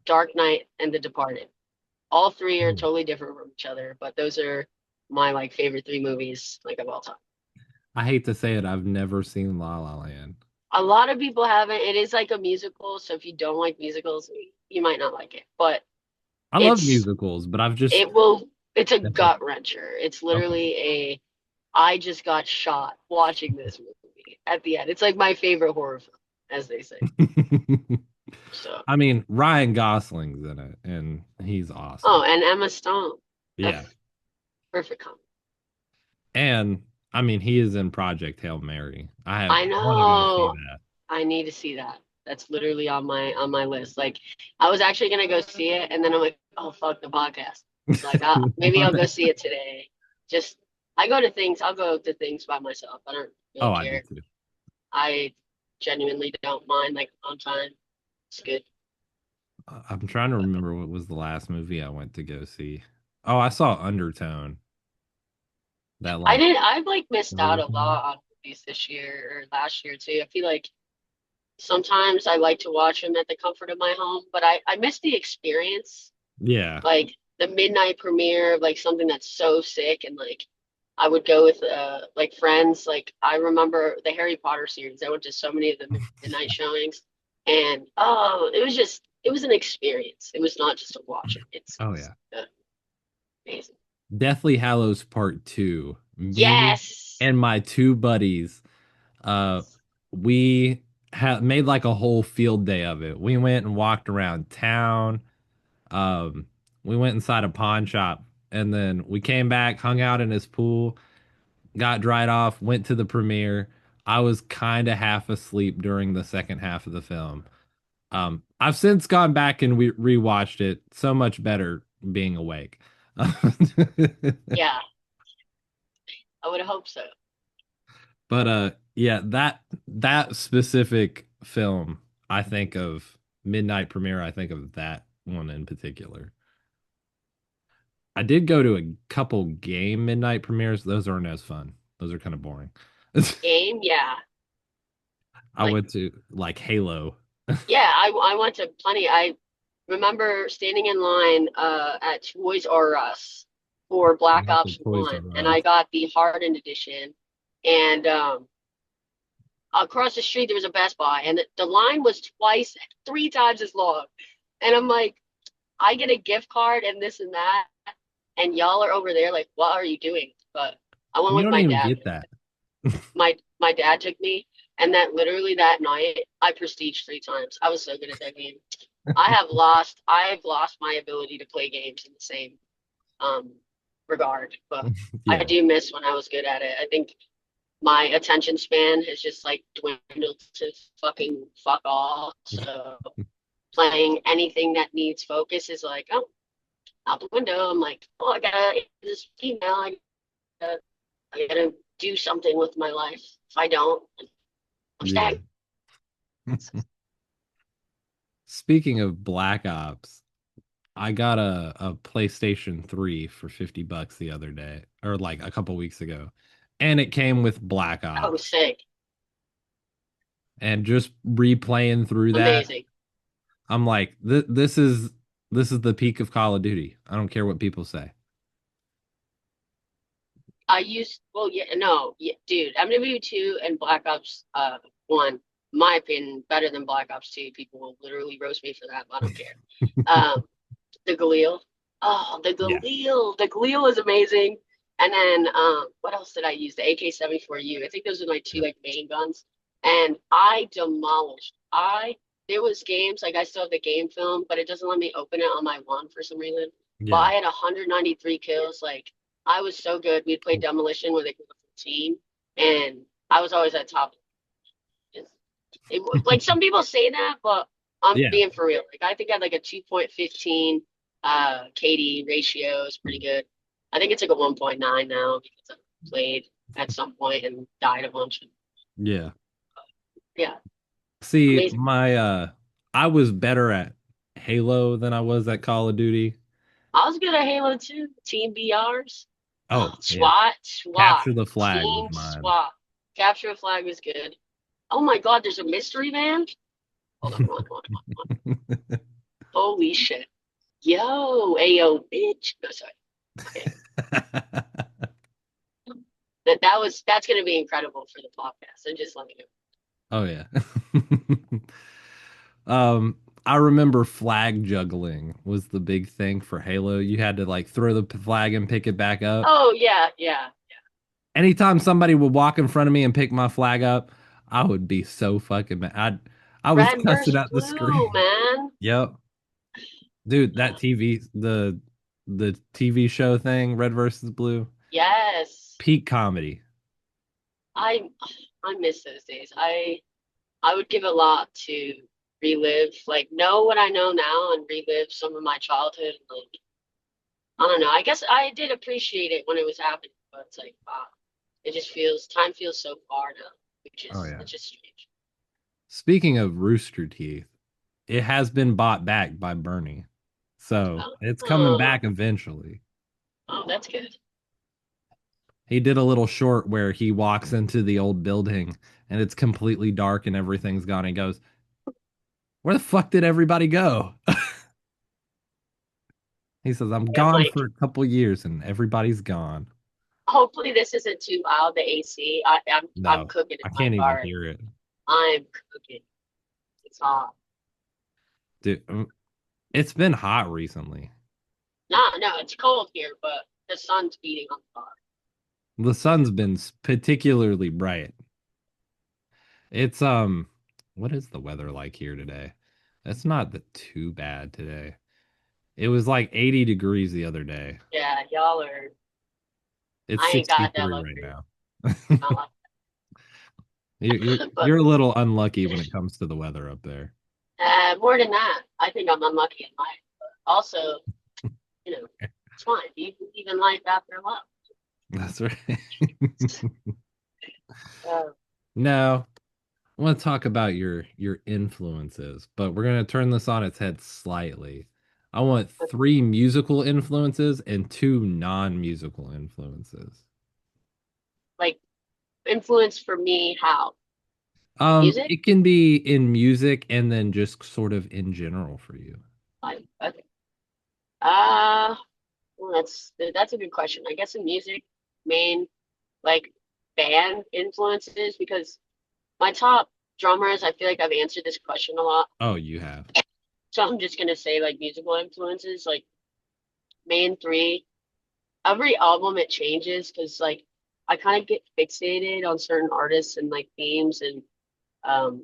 Dark Knight, and The Departed. All three are Ooh. totally different from each other, but those are my like favorite three movies like of all time. I hate to say it, I've never seen La La Land. A lot of people haven't. It is like a musical, so if you don't like musicals, you might not like it. But I love it's musicals, but I've just it will it's a never. gut wrencher. It's Okay. literally a I just got shot watching this movie at the end. It's like my favorite horror film, as they say. So, I mean, Ryan Gosling's in it, and he's oh, awesome. and Emma Stone. Yeah. That's perfect combo. And I mean, he is in Project Hail Mary. I want to go see know. that. I need to see that. That's literally on my list. Like I was actually gonna go see it, and then I'm like, oh fuck the podcast. Like maybe I'll go What? see it today. Just I'll go to things by myself. I don't really Oh, I do care. too. I genuinely don't mind like on time. It's good. I'm trying to remember what was the last movie I went to go see. Oh, I saw Undertone. That like I've like missed out horror a film. lot on movies this year or last year too. I feel like sometimes I like to watch them at the comfort of my home, but I miss the experience. Yeah. Like the midnight premiere of like something that's so sick, and like I would go with like friends. Like I remember the Harry Potter series. I went to so many of the midnight showings, and oh, it was an experience. It was not just a watch it. Oh yeah. Amazing. Deathly Hallows Part 2. Me Yes. and my two buddies, uh, we made like a whole field day of it. We went and walked around town. Um, we went inside a pawn shop, and then we came back, hung out in his pool, got dried off, went to the premiere. I was kind of half asleep during the second half of the film. I've since gone back and we rewatched it. So much better being awake. Yeah, I would hope so. But yeah, that specific film, I think of Midnight Premiere, I think of that one in particular. I did go to a couple game midnight premieres. Those aren't as fun. Those are kind of boring. Game, yeah. I Like went to like Halo. yeah, I went to plenty. I remember standing in line at Toys R Us for I Black went to Ops Toys 1, R and I Us. got the hardened edition. And across the street there was a Best Buy, and the line was three times as long. And I'm like, I get a gift card and this and that, and y'all are over there like, what are you doing? But I went You with don't my even dad. get that. My dad took me, and that literally that night I prestiged three times. I was so good at that game. I've lost my ability to play games in the same um regard, but I Yeah. do miss when I was good at it. I think my attention span has just like dwindled to fucking fuck all. So playing anything that needs focus is like, oh, out the window. I'm like, oh, I gotta this email. Gotta, I gotta do something with my life. If I don't, I'm Yeah. stagnant. Speaking of Black Ops, I got a PlayStation 3 for $50 the other day, or like a couple weeks ago. And it came with Black Oh, Ops. sick, And just replaying through that, amazing. I'm like, this is the peak of Call of Duty. I don't care what people say. Well, yeah, no, yeah, dude, MW2 and Black Ops 1, my opinion, better than Black Ops 2. People will literally roast me for that, but I don't care. Um, the Galil. Oh, Yeah. The Galil is amazing. And then what else did I use? The AK-74U. I think those are my two Yeah. like main guns. And I demolished. I There was games like I still have the game film, but it doesn't let me open it on my one for some reason. But Yeah. I had 193 kills. Like I was so good. We'd play demolition with a team, and I was always at top. Like some people say that, but I'm Yeah. being for real. Like I think I had like a 2.15 KD ratio is pretty good. I think it's like a 1.9 now because I played at some point and died a bunch. Yeah. Yeah, See, amazing. my I was better at Halo than I was at Call of Duty. I was good at Halo 2, Team BRs. Oh, Oh, yeah. SWAT, Capture the Flag was Team mine. SWAT. Capture a flag was good. Oh my God, there's a mystery man. Hold on, hold on, hold on. Holy shit. Yo, ayo, bitch. No, sorry. Okay. That's gonna be incredible for the podcast. I'm just letting you Oh yeah. I remember flag juggling was the big thing for Halo. You had to like throw the flag and pick it back know. up. Oh yeah, yeah. Anytime somebody would walk in front of me and pick my flag up, I would be so fucking mad. I was Red cussing versus at the blue, screen. man. Yep. Dude, that the TV show thing, Red versus Blue, Yes. peak comedy. I I miss those days. I would give a lot to relive, like know what I know now and relive some of my childhood. Like I don't know. I guess I did appreciate it when it was happening, but it's like wow, it just feels time feels so far now, which Oh is yeah. it's just strange. Speaking of Rooster Teeth, it has been bought back by Bernie. So it's coming Oh, back eventually. oh, that's good. He did a little short where he walks into the old building and it's completely dark and everything's gone. He goes, "Where the fuck did everybody go?" He says, "I'm I'm gone like, for a couple years and everybody's gone." hopefully this isn't too loud. The AC. I'm No, cooking in I my can't even car. hear it. I'm cooking. It's hot. Dude, it's been hot recently. No, it's cold here, but the sun's beating on the car. The sun's been particularly bright. It's what is the weather like here today? It's not too bad today. It was like 80 degrees the other day. Yeah, y'all are. It's I ain't got that 63 right luxury. now. Not like but You're a little unlucky when it comes to the weather up there. more than that, I think I'm unlucky in life. But also, you know, it's fine. You believe in life after love. That's right. So, No, I want to talk about your influences, but we're going to turn this on its head slightly. I want three musical influences and two non-musical influences. like, influence for me, how? Music? It can be in music and then just sort of in general for you. Like, okay. Uh, well, that's a good question. I guess in music, main like band influences because my top drummers, I feel like I've answered this question a lot. Oh, you have. So I'm just gonna say like musical influences, like main three. Every album it changes because like I kind of get fixated on certain artists and like themes and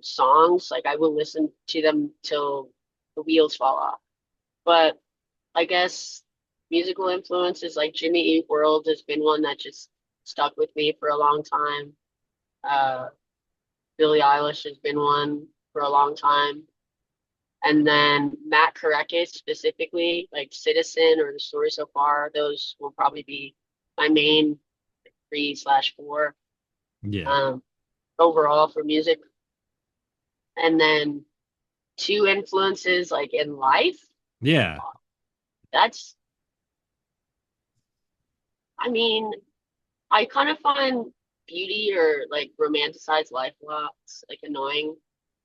songs. Like I will listen to them till the wheels fall off. But I guess musical influences like Jimmy Eat World has been one that just stuck with me for a long time. Uh, Billie Eilish has been one for a long time. And then Matt Karekis specifically, like Citizen or The Story So Far, those will probably be my main three slash four Yeah. um, overall for music. And then two influences like in life. Yeah. That's, I mean, I kind of find beauty or like romanticize life a lot. It's like annoying.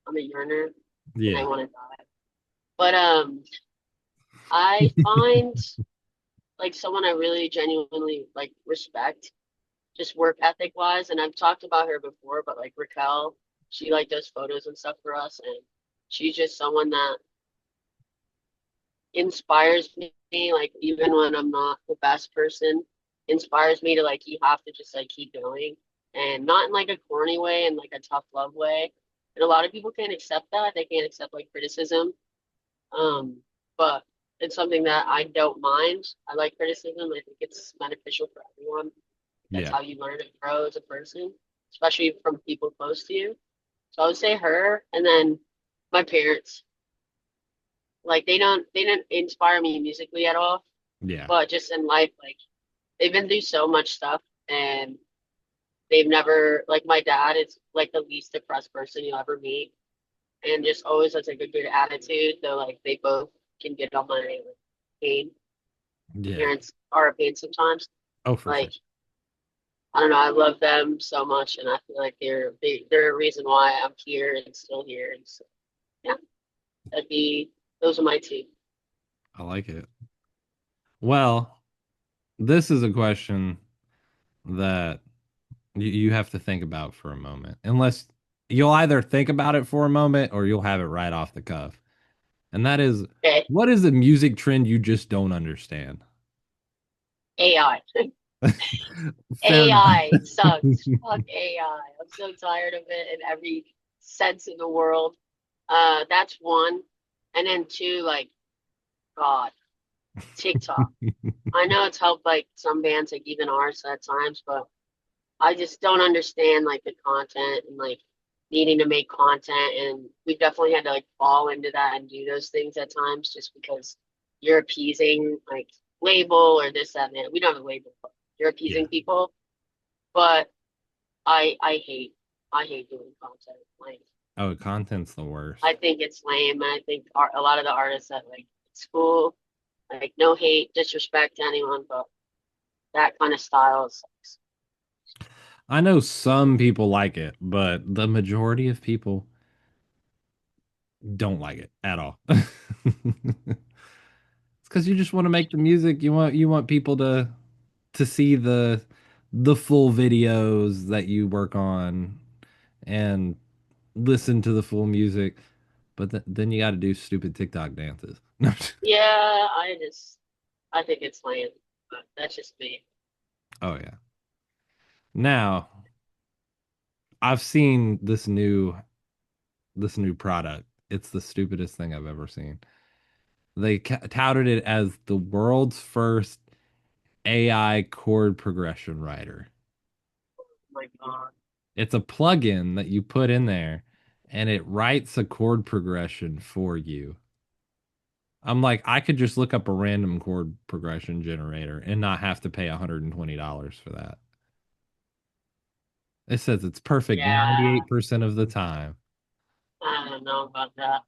I'm a yearner and I Yeah. want to die. But I find like someone I really genuinely like respect, just work ethic wise. And I've talked about her before, but like Raquel, she like does photos and stuff for us, and she's just someone that inspires me. Like even when I'm not the best person, inspires me to like you have to just like keep going, and not in like a corny way and like a tough love way. And a lot of people can't accept that. They can't accept like criticism. But it's something that I don't mind. I like criticism. I think it's beneficial for everyone. That's Yeah. how you learn and grow as a person, especially from people close to you. So I would say her, and then my parents. Like they don't inspire me musically at all, Yeah. but just in life, like they've been through so much stuff, and they've never like my dad is like the least depressed person you'll ever meet, and just always has like a good attitude. So like they both can get on my like, pain. Yeah. Parents are a pain sometimes. Oh, for sure. Like I don't know, I love them so much, and I feel like they're a reason why I'm here and still here. And so yeah, that'd be those are my two. I like it. Well, this is a question that you have to think about for a moment. Unless you'll either think about it for a moment or you'll have it right off the cuff. And that is, Okay. what is a music trend you just don't understand? AI. Fair enough. AI sucks. Fuck AI. I'm so tired of it in every sense in the world. That's one. And then two, like, God, TikTok. I know it's helped like some bands, like even ours at times, but I just don't understand like the content and like needing to make content. And we definitely had to like fall into that and do those things at times just because you're appeasing like label or this, that, and that. We don't have a label, but you're Yeah. appeasing people. But I hate doing content. Like Oh, content's the worst. I think it's lame. And I think a lot of the artists that like it's cool, like no hate, disrespect to anyone, but that kind of style sucks. I know some people like it, but the majority of people don't like it at all. It's because you just want to make the music. You want people to see the full videos that you work on and listen to the full music. But then you got to do stupid TikTok dances. Yeah, I think it's lame, but that's just me. Oh yeah. Now I've seen this new product. It's the stupidest thing I've ever seen. They touted it as the world's first AI chord progression writer. Oh my God. It's a plugin that you put in there and it writes a chord progression for you. I'm like, I could just look up a random chord progression generator and not have to pay $120 for that. It says it's perfect Yeah, 98% of the time. I don't know about that.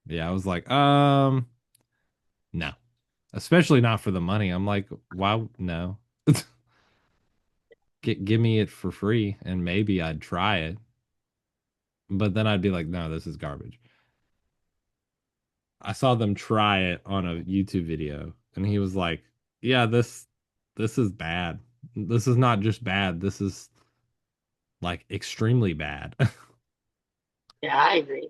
Yeah, I was like, no. Especially not for the money. I'm like, why no? Give me it for free and maybe I'd try it. But then I'd be like, no, this is garbage. I saw them try it on a YouTube video and he was like, yeah, this is bad. This is not just bad. This is like extremely bad. Yeah, I agree.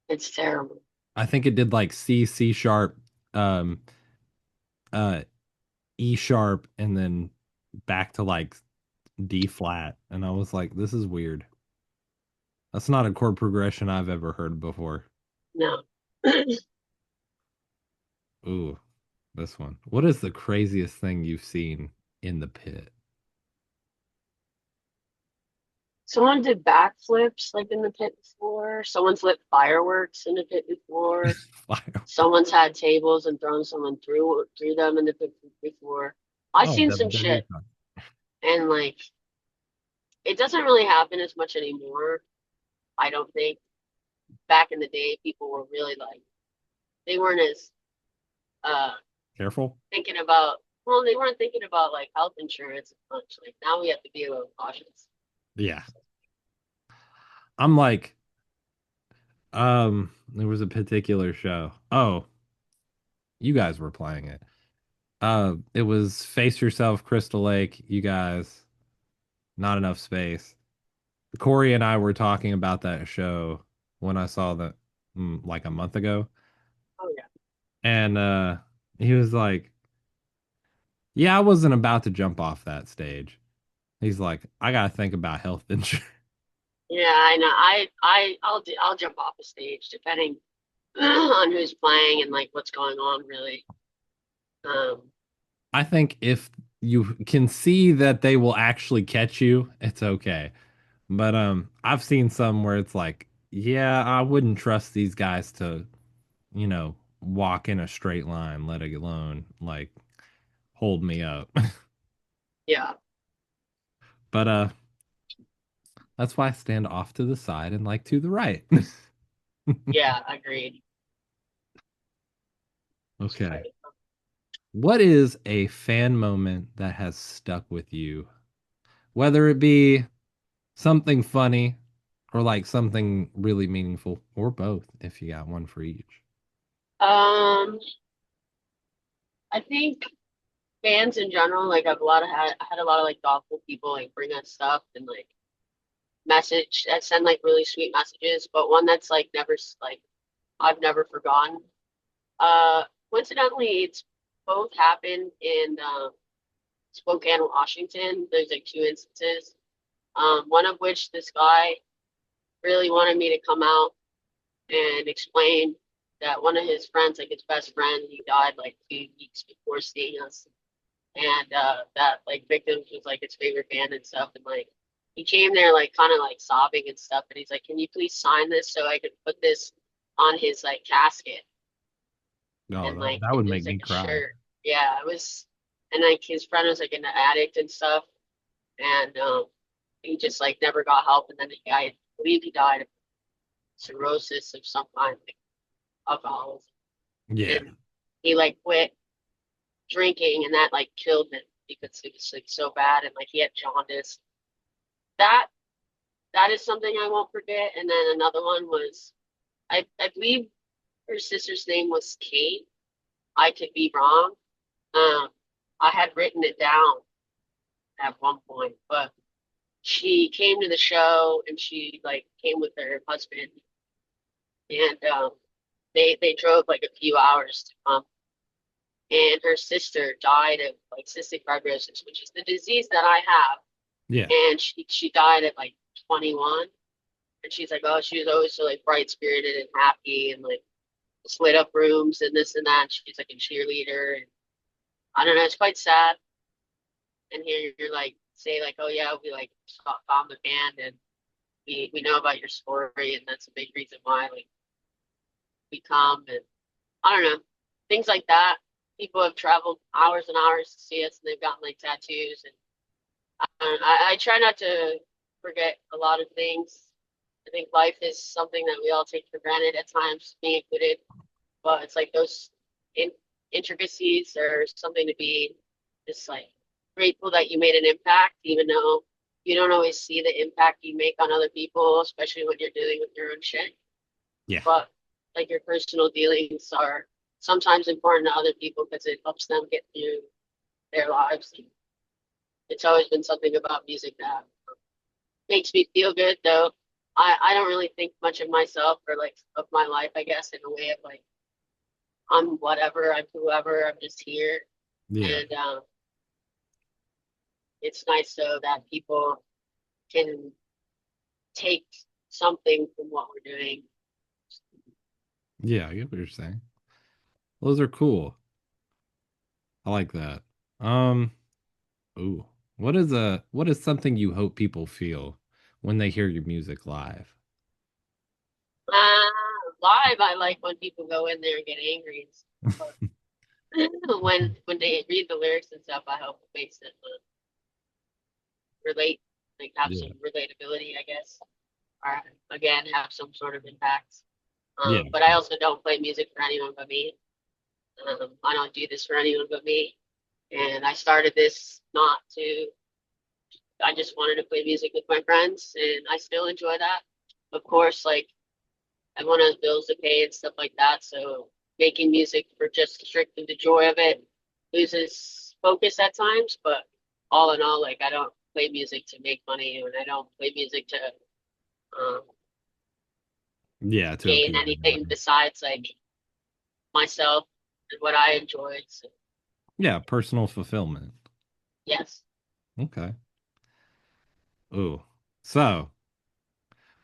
It's terrible. I think it did like C sharp, um, uh, E sharp, and then back to like D flat. And I was like, this is weird. That's not a chord progression I've ever heard before. No. Ooh, this one. What is the craziest thing you've seen in the pit? Someone did backflips like in the pit before. Someone's lit fireworks in the pit before. Fire. Someone's had tables and thrown someone through them in the pit before. I've Oh, seen some WWE. shit and like it doesn't really happen as much anymore. I don't think. Back in the day, people were really like they weren't as uh Careful. thinking about well, they weren't thinking about like health insurance as much. Like now we have to be a little cautious. Yeah. I'm like, there was a particular show. Oh, you guys were playing it. It was Face Yourself, Crystal Lake. You guys, not enough space. Corey and I were talking about that show when I saw that like a month ago. Oh yeah. And he was like, yeah, I wasn't about to jump off that stage. He's like, I gotta think about health insurance. Yeah, I know. I'll jump off the stage depending on who's playing and like what's going on really. Um I think if you can see that they will actually catch you, it's okay. But I've seen some where it's like, yeah, I wouldn't trust these guys to, walk in a straight line, let alone like hold me up. yeah. But that's why I stand off to the side and like to the right. Yeah, agreed. Just try Okay. to What is a fan moment that has stuck with you? Whether it be something funny or like something really meaningful or both, if you got one for each. um I think bands in general, like I've a lot of I had a lot of like thoughtful people like bring us stuff and like message that send like really sweet messages, but one that's like never like I've never forgotten. Uh, Coincidentally, it's both happened in Spokane, Washington. There's like two instances. One of which this guy really wanted me to come out and explain that one of his friends, like his best friend, he died like 2 weeks before seeing us, and that like Victims was like his favorite band and stuff, and like he came there like kind of like sobbing and stuff, and he's like, "Can you please sign this so I can put this on his like casket?" No, And like that it would make was me like a cry. shirt. Yeah, it was, and like his friend was like an addict and stuff, and he just like never got help, and then the guy, I believe he died of cirrhosis of some kind, like alcoholism, Yeah. and he like quit drinking, and that like killed him because it was like so bad, and like he had jaundice. That that is something I won't forget. And then another one was I believe her sister's name was Kate. I could be wrong. Um, I had written it down at one point, but she came to the show and she like came with her husband, and they drove like a few hours to come, and her sister died of like cystic fibrosis, which is the disease that I have, Yeah. and she died at like 21, and she's like, oh, she was always so like bright spirited and happy and like split up rooms and this and that. She's like a cheerleader, and I don't know, it's quite sad. And here you're like say like, oh yeah, we like found the band and we know about your story, and that's a big reason why like we come, and I don't know, things like that. People have traveled hours and hours to see us, and they've gotten like tattoos, and I try not to forget a lot of things. I think life is something that we all take for granted at times, me included. But it's like those in intricacies are something to be just like grateful that you made an impact, even though you don't always see the impact you make on other people, especially when you're dealing with your own shit. Yeah. But like your personal dealings are sometimes important to other people because it helps them get through their lives. It's always been something about music that makes me feel good, though. I don't really think much of myself or like of my life, I guess, in a way of like I'm whatever, I'm whoever, I'm just here. Yeah. And it's nice though that people can take something from what we're doing. Yeah, I get what you're saying. Those are cool. I like that. Um, ooh. What is something you hope people feel when they hear your music live? Live, I like when people go in there and get angry and stuff. But when they read the lyrics and stuff, I hope it makes them relate, like have some Yeah. relatability, I guess, or again have some sort of impact. Yeah. But I also don't play music for anyone but me. I don't do this for anyone but me. And I started this not to, I just wanted to play music with my friends, and I still enjoy that. Of course, like everyone has bills to pay and stuff like that. So making music for just strictly the joy of it loses focus at times. But all in all, like I don't play music to make money, and I don't play music to um, Yeah, to gain appease anything everybody. besides like myself and what I enjoy. So Yeah, personal fulfillment. yes. Okay. Ooh. So,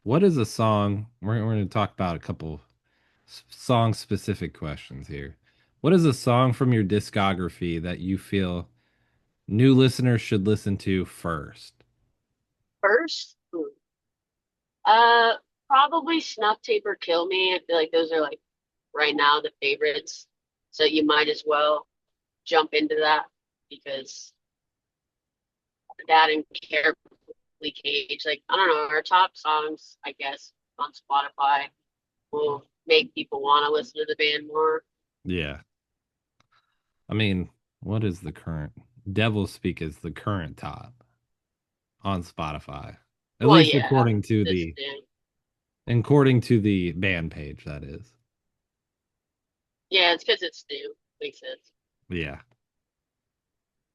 what is a song? We're going to talk about a couple song specific questions here. What is a song from your discography that you feel new listeners should listen to first? First, uh, probably Snuff Tape or Kill Me. I feel like those are like right now the favorites. So you might as well jump into that because that and Carefully Cage, like I don't know, our top songs, I guess, on Spotify will make people want to listen to the band more. Yeah. I mean, what is the current? Devil Speak is the current top on Spotify. At Well, least yeah, this thing. according to the band page, that is. Yeah, it's because it's new. Makes sense. Yeah.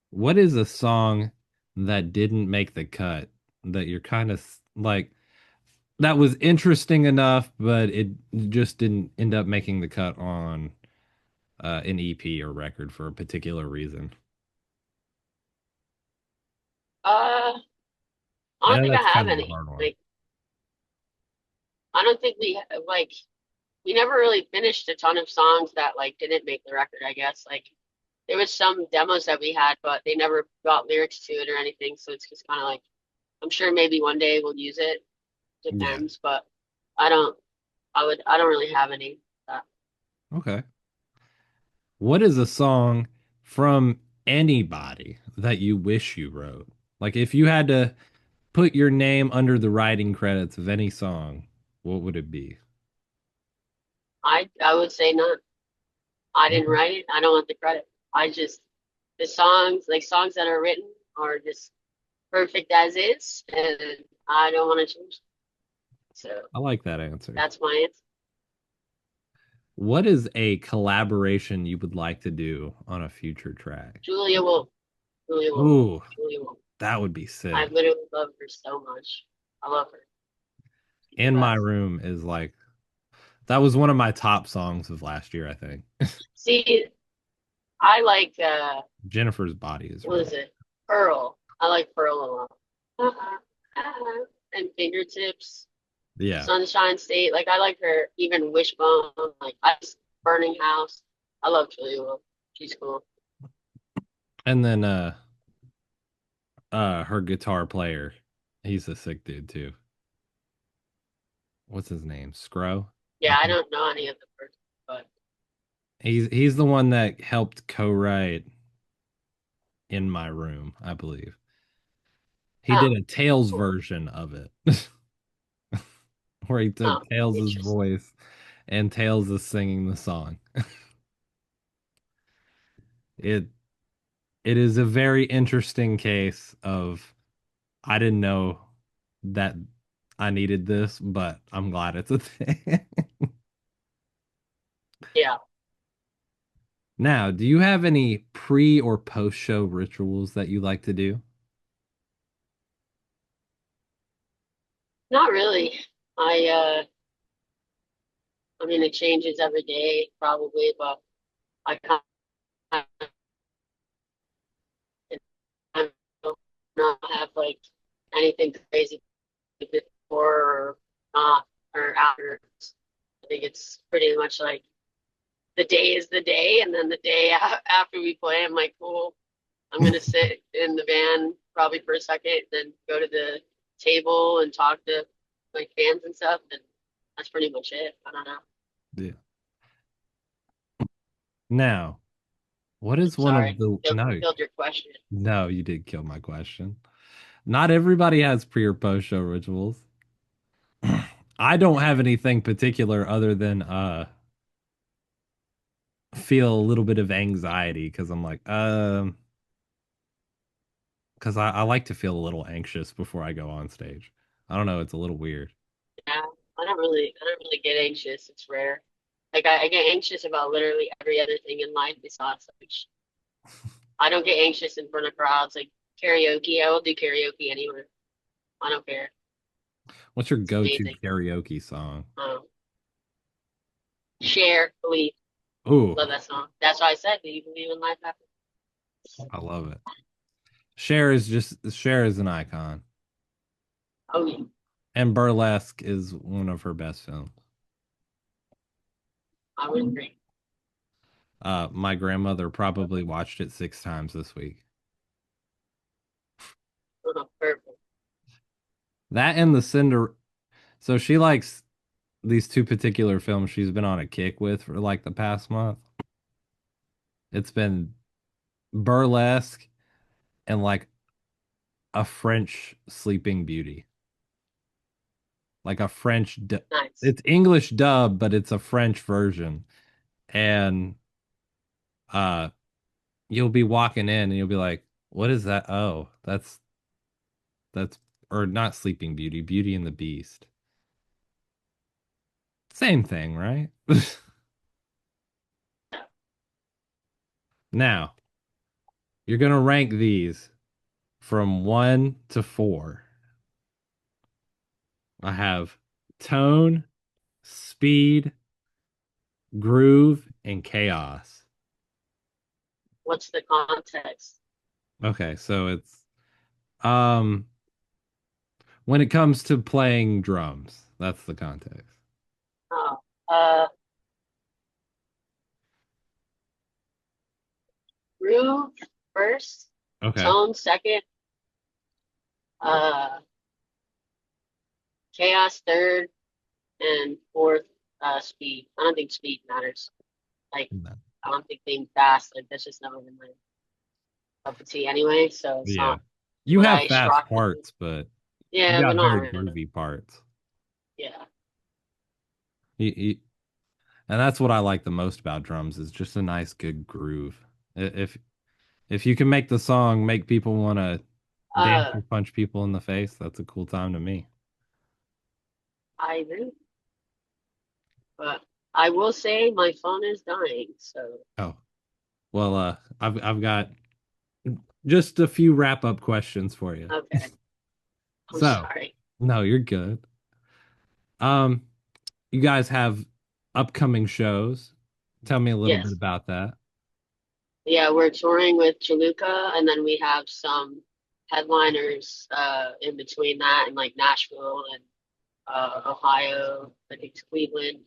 What is a song that didn't make the cut that you're kind of like that was interesting enough, but it just didn't end up making the cut on an EP or record for a particular reason? Uh, I I don't know think I that's have kind of a any. hard one. Like, I don't think like we never really finished a ton of songs that like didn't make the record, I guess. Like there was some demos that we had, but they never got lyrics to it or anything. So it's just kind of like I'm sure maybe one day we'll use it. Yeah. Depends, but I don't. I don't really have any. Uh, Okay. What is a song from anybody that you wish you wrote? Like if you had to put your name under the writing credits of any song, what would it be? I would say none. I didn't Okay. write it. I don't want the credit. I just the songs like songs that are written are just perfect as is, and I don't want to change. So I like that answer. that's my answer. What is a collaboration you would like to do on a future track? Julia Wolf. Julia Wolf. Ooh, Julia Wolf. that would be I sick. literally love her so much. I love her. She's the In My best. Room is like that was one of my top songs of last year, I think. See, I like Jennifer's Body is what really is it? Pearl. I like Pearl a lot. And Fingertips. yeah. Sunshine State. Like I like her. Even Wishbone. Like I just Burning House. I love Julia Wolf. She's cool. And then her guitar player, he's a sick dude too. What's his name? Scro? I Yeah, I think don't know any of the person, but he's the one that helped co-write In My Room, I believe. He oh, did a Tails cool. version of it where he took Oh, Tails' interesting. voice and Tails is singing the song. It it is a very interesting case of I didn't know that I needed this, but I'm glad it's a thing. Yeah, Now, do you have any pre or post show rituals that you like to do? not really. I mean, it changes every day probably, but I kind of I don't not have like anything crazy before or not or after. I think it's pretty much like the day is the day, and then the day after we play, I'm like, cool. I'm gonna sit in the van probably for a second, then go to the table and talk to like fans and stuff, and that's pretty much it. I don't know. Yeah. Now, what is one of Sorry, the no, killed your question. no, you did kill my question. Not everybody has pre or post show rituals. I don't have anything particular other than feel a little bit of anxiety because I'm like, because I like to feel a little anxious before I go on stage. I don't know, it's a little weird. Yeah, I don't really get anxious. It's rare. Like I get anxious about literally every other thing in life besides stage. I don't get anxious in front of crowds. Like karaoke, I will do karaoke anywhere. I don't care. What's your It's go-to amazing. karaoke song? Share, believe. Oh, Love that song. That's why I said, do you believe in life after? I love it. Cher is an icon, Oh yeah, and Burlesque is one of her best films. I would agree. My grandmother probably watched it 6 times this week. Perfect. That and the Cinder. So she likes these two particular films she's been on a kick with for like the past month. It's been Burlesque and like a French Sleeping Beauty, like a Nice. it's English dub, but it's a French version. And uh, you'll be walking in and you'll be like, "What is that? Oh, that's or not Sleeping Beauty, Beauty and the Beast. Same thing, right?" Now, you're going to rank these from 1 to 4. I have tone, speed, groove, and chaos. What's the context? Okay, so it's um when it comes to playing drums, that's the context. Oh, uh, groove first, Okay. tone second, uh, chaos third, and fourth, speed. I don't think speed matters. Like, I don't think being fast, like, that's just never been my cup of tea anyway, so it's Yeah. not You what have I fast strive to do. parts, but you Yeah, but got not very really. groovy parts. Yeah. You, and that's what I like the most about drums is just a nice good groove. If you can make the song make people want to dance Uh, or punch people in the face, that's a cool time to me. I agree. But I will say my phone is dying, so Oh, well, I've got just a few wrap up questions for you. okay. I'm So, sorry. no, you're good. Um, you guys have upcoming shows. Tell me a little bit Yes. about that. Yeah, we're touring with Chaluka, and then we have some headliners in between that in like Nashville and Ohio, I think it's Cleveland.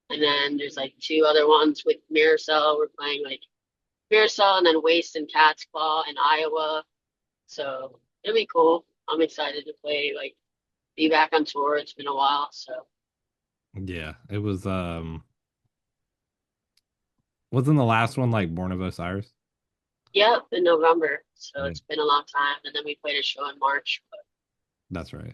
And then there's like two other ones with Miracell. We're playing like Miracell and then Waste and Cat's Claw in Iowa. So it'll be cool. I'm excited to play, like be back on tour. It's been a while. So Yeah, it was wasn't the last one like Born of Osiris? yep, in November. So Yeah, it's been a long time. And then we played a show in March. But that's right.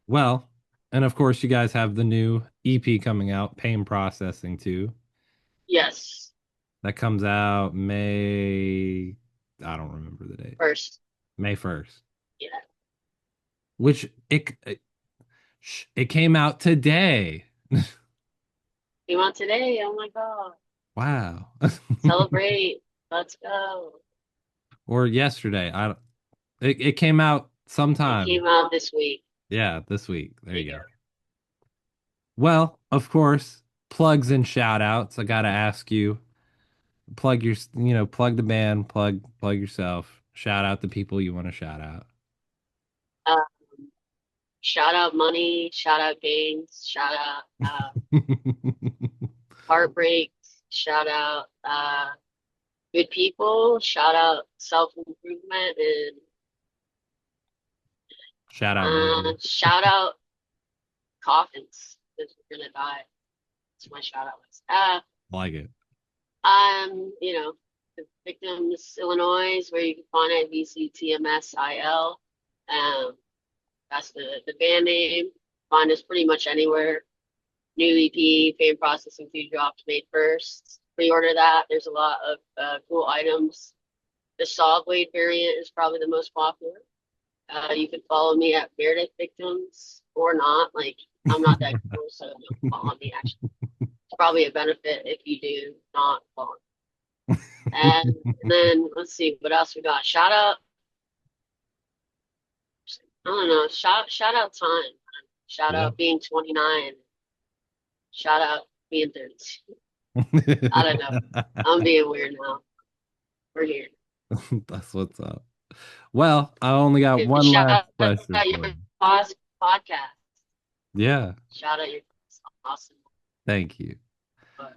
Well, and of course you guys have the new EP coming out, Pain Processing too. yes, That comes out May, I don't remember the date. first. May 1st. Yeah. Which it came out today. We won today. Oh my God. Wow. Celebrate. Let's go. Or yesterday. I don't, it came out It sometime. came out this week. Yeah, this week. There There you you go. go. Well, of course, plugs and shout outs. I got to ask you, plug your, plug the band, plug yourself, shout out the people you want to shout out. Um, shout out Money. Shout out Games. Shout out Heartbreak. Shout out Good People. Shout out Self Improvement. And Shout out Meredith. shout out Coffins. Because we're going to die. That's my shout out list. Like it. The Victims Illinois, where you can find it, VCTMSIL. That's the band name. Find us pretty much anywhere. New EP, Pain Processing 2 dropped May 1st. Pre-order that. There's a lot of cool items. The saw blade variant is probably the most popular. You can follow me at Meredith Victims or not. Like, I'm not that cool, so don't follow me, actually. It's probably a benefit if you do not follow me. And then, let's see, what else we got? Shout out, I don't know, shout out time. Shout Yeah. out being 29. Shout out being 32. I don't know. I'm being weird now. We're here. That's what's up. Well, I only got And one shout last out question for your you. podcast. Yeah, Shout out your awesome. thank you. But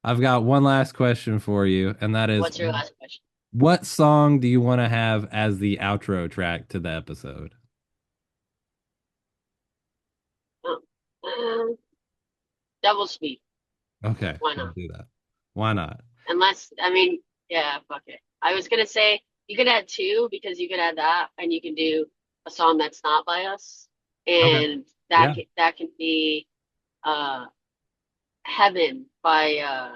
I've got one last question for you, and that is what's your last question? what song do you want to have as the outro track to the episode? Oh, double speed. Okay, Why we'll not? do that. Why not? Unless, I mean, yeah, fuck it. I was gonna say you could add two because you could add that and you can do a song that's not by us. Okay. And Yeah. that can be uh Heaven by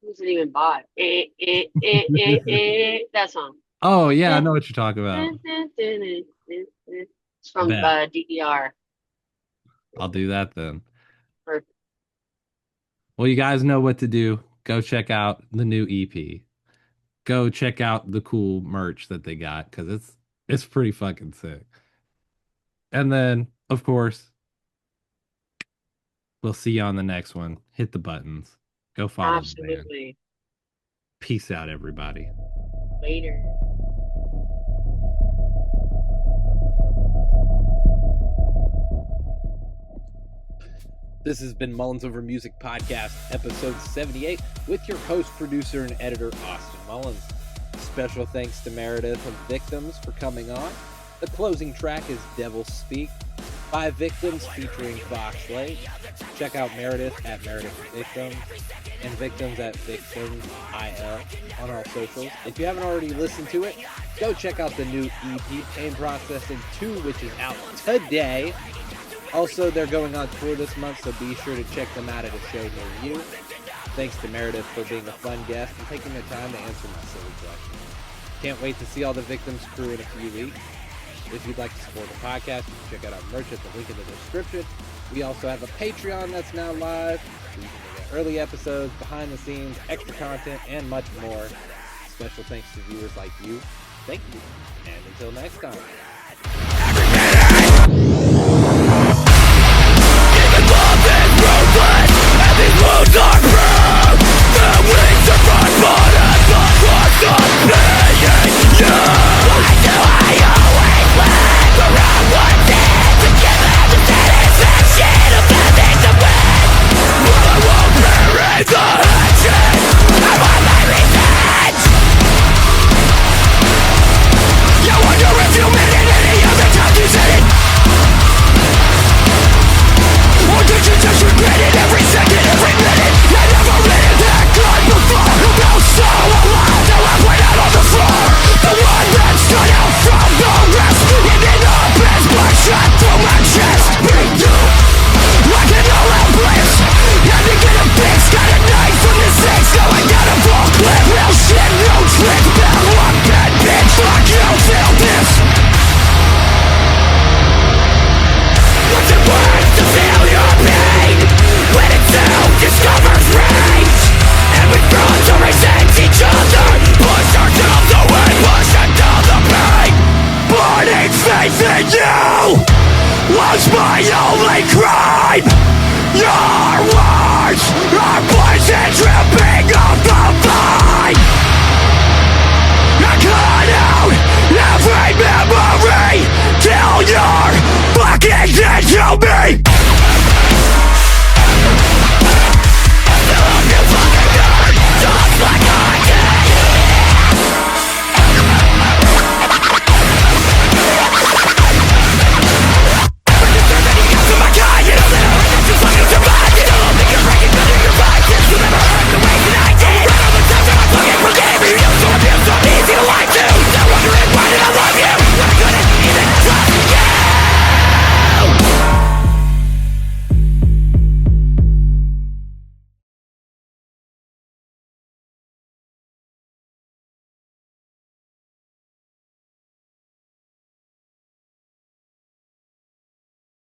who's it even by? That song. Oh, yeah, I know what you're talking about. It's from Bet. DDR. I'll do that then. Perfect. Well, you guys know what to do. go check out the new EP. Go check out the cool merch that they got because it's pretty fucking sick. And then, of course, we'll see you on the next one. Hit the buttons. Go follow the band. Absolutely. Peace out, everybody. Later. This has been Mullins Over Music Podcast, episode 78, with your host, producer, and editor, Austin Mullins. Special thanks to Meredith of Victims for coming on. The closing track is Devil Speak by Victims featuring Fox Lake. Check out Meredith at Meredith Victims and Victims at Victims IL on all socials. If you haven't already listened to it, go check out the new EP, Pain Processing 2, which is out today. Also, they're going on tour this month, so be sure to check them out at a show near you. Thanks to Meredith for being a fun guest and taking the time to answer my silly questions. Can't wait to see all the Victims crew in a few weeks. If you'd like to support the podcast, you can check out our merch at the link in the description. We also have a Patreon that's now live, so you can get early episodes, behind the scenes, extra content, and much more. Special thanks to viewers like you. Thank you, and until next time. Wounds are proud, the wings are front-footed, the clocks are paying you. Why do I always live around what's in to give them the satisfaction of having to win? Well, I won't bury the hatchet, I want my revenge. You wonder if you meant it any other time you said it. Or did you just regret it every second, every minute? You never read that God before. You felt so alive till I went out on the floor. The one that stood out from the rest. Ended up as bloodshot through my chest. Me too, like an all-out blitz. Had to get a fix, got a knife from the six. Now I got a full clip. Real shit, no trick. Bad luck, bad bitch. Fuck you, feel this. What's it worth to feel your pain when it self-discovers rage? And we grow to resent each other, push ourselves away, push until the pain. Burning faith in you was my only crime. Your words are poison dripping off the vine.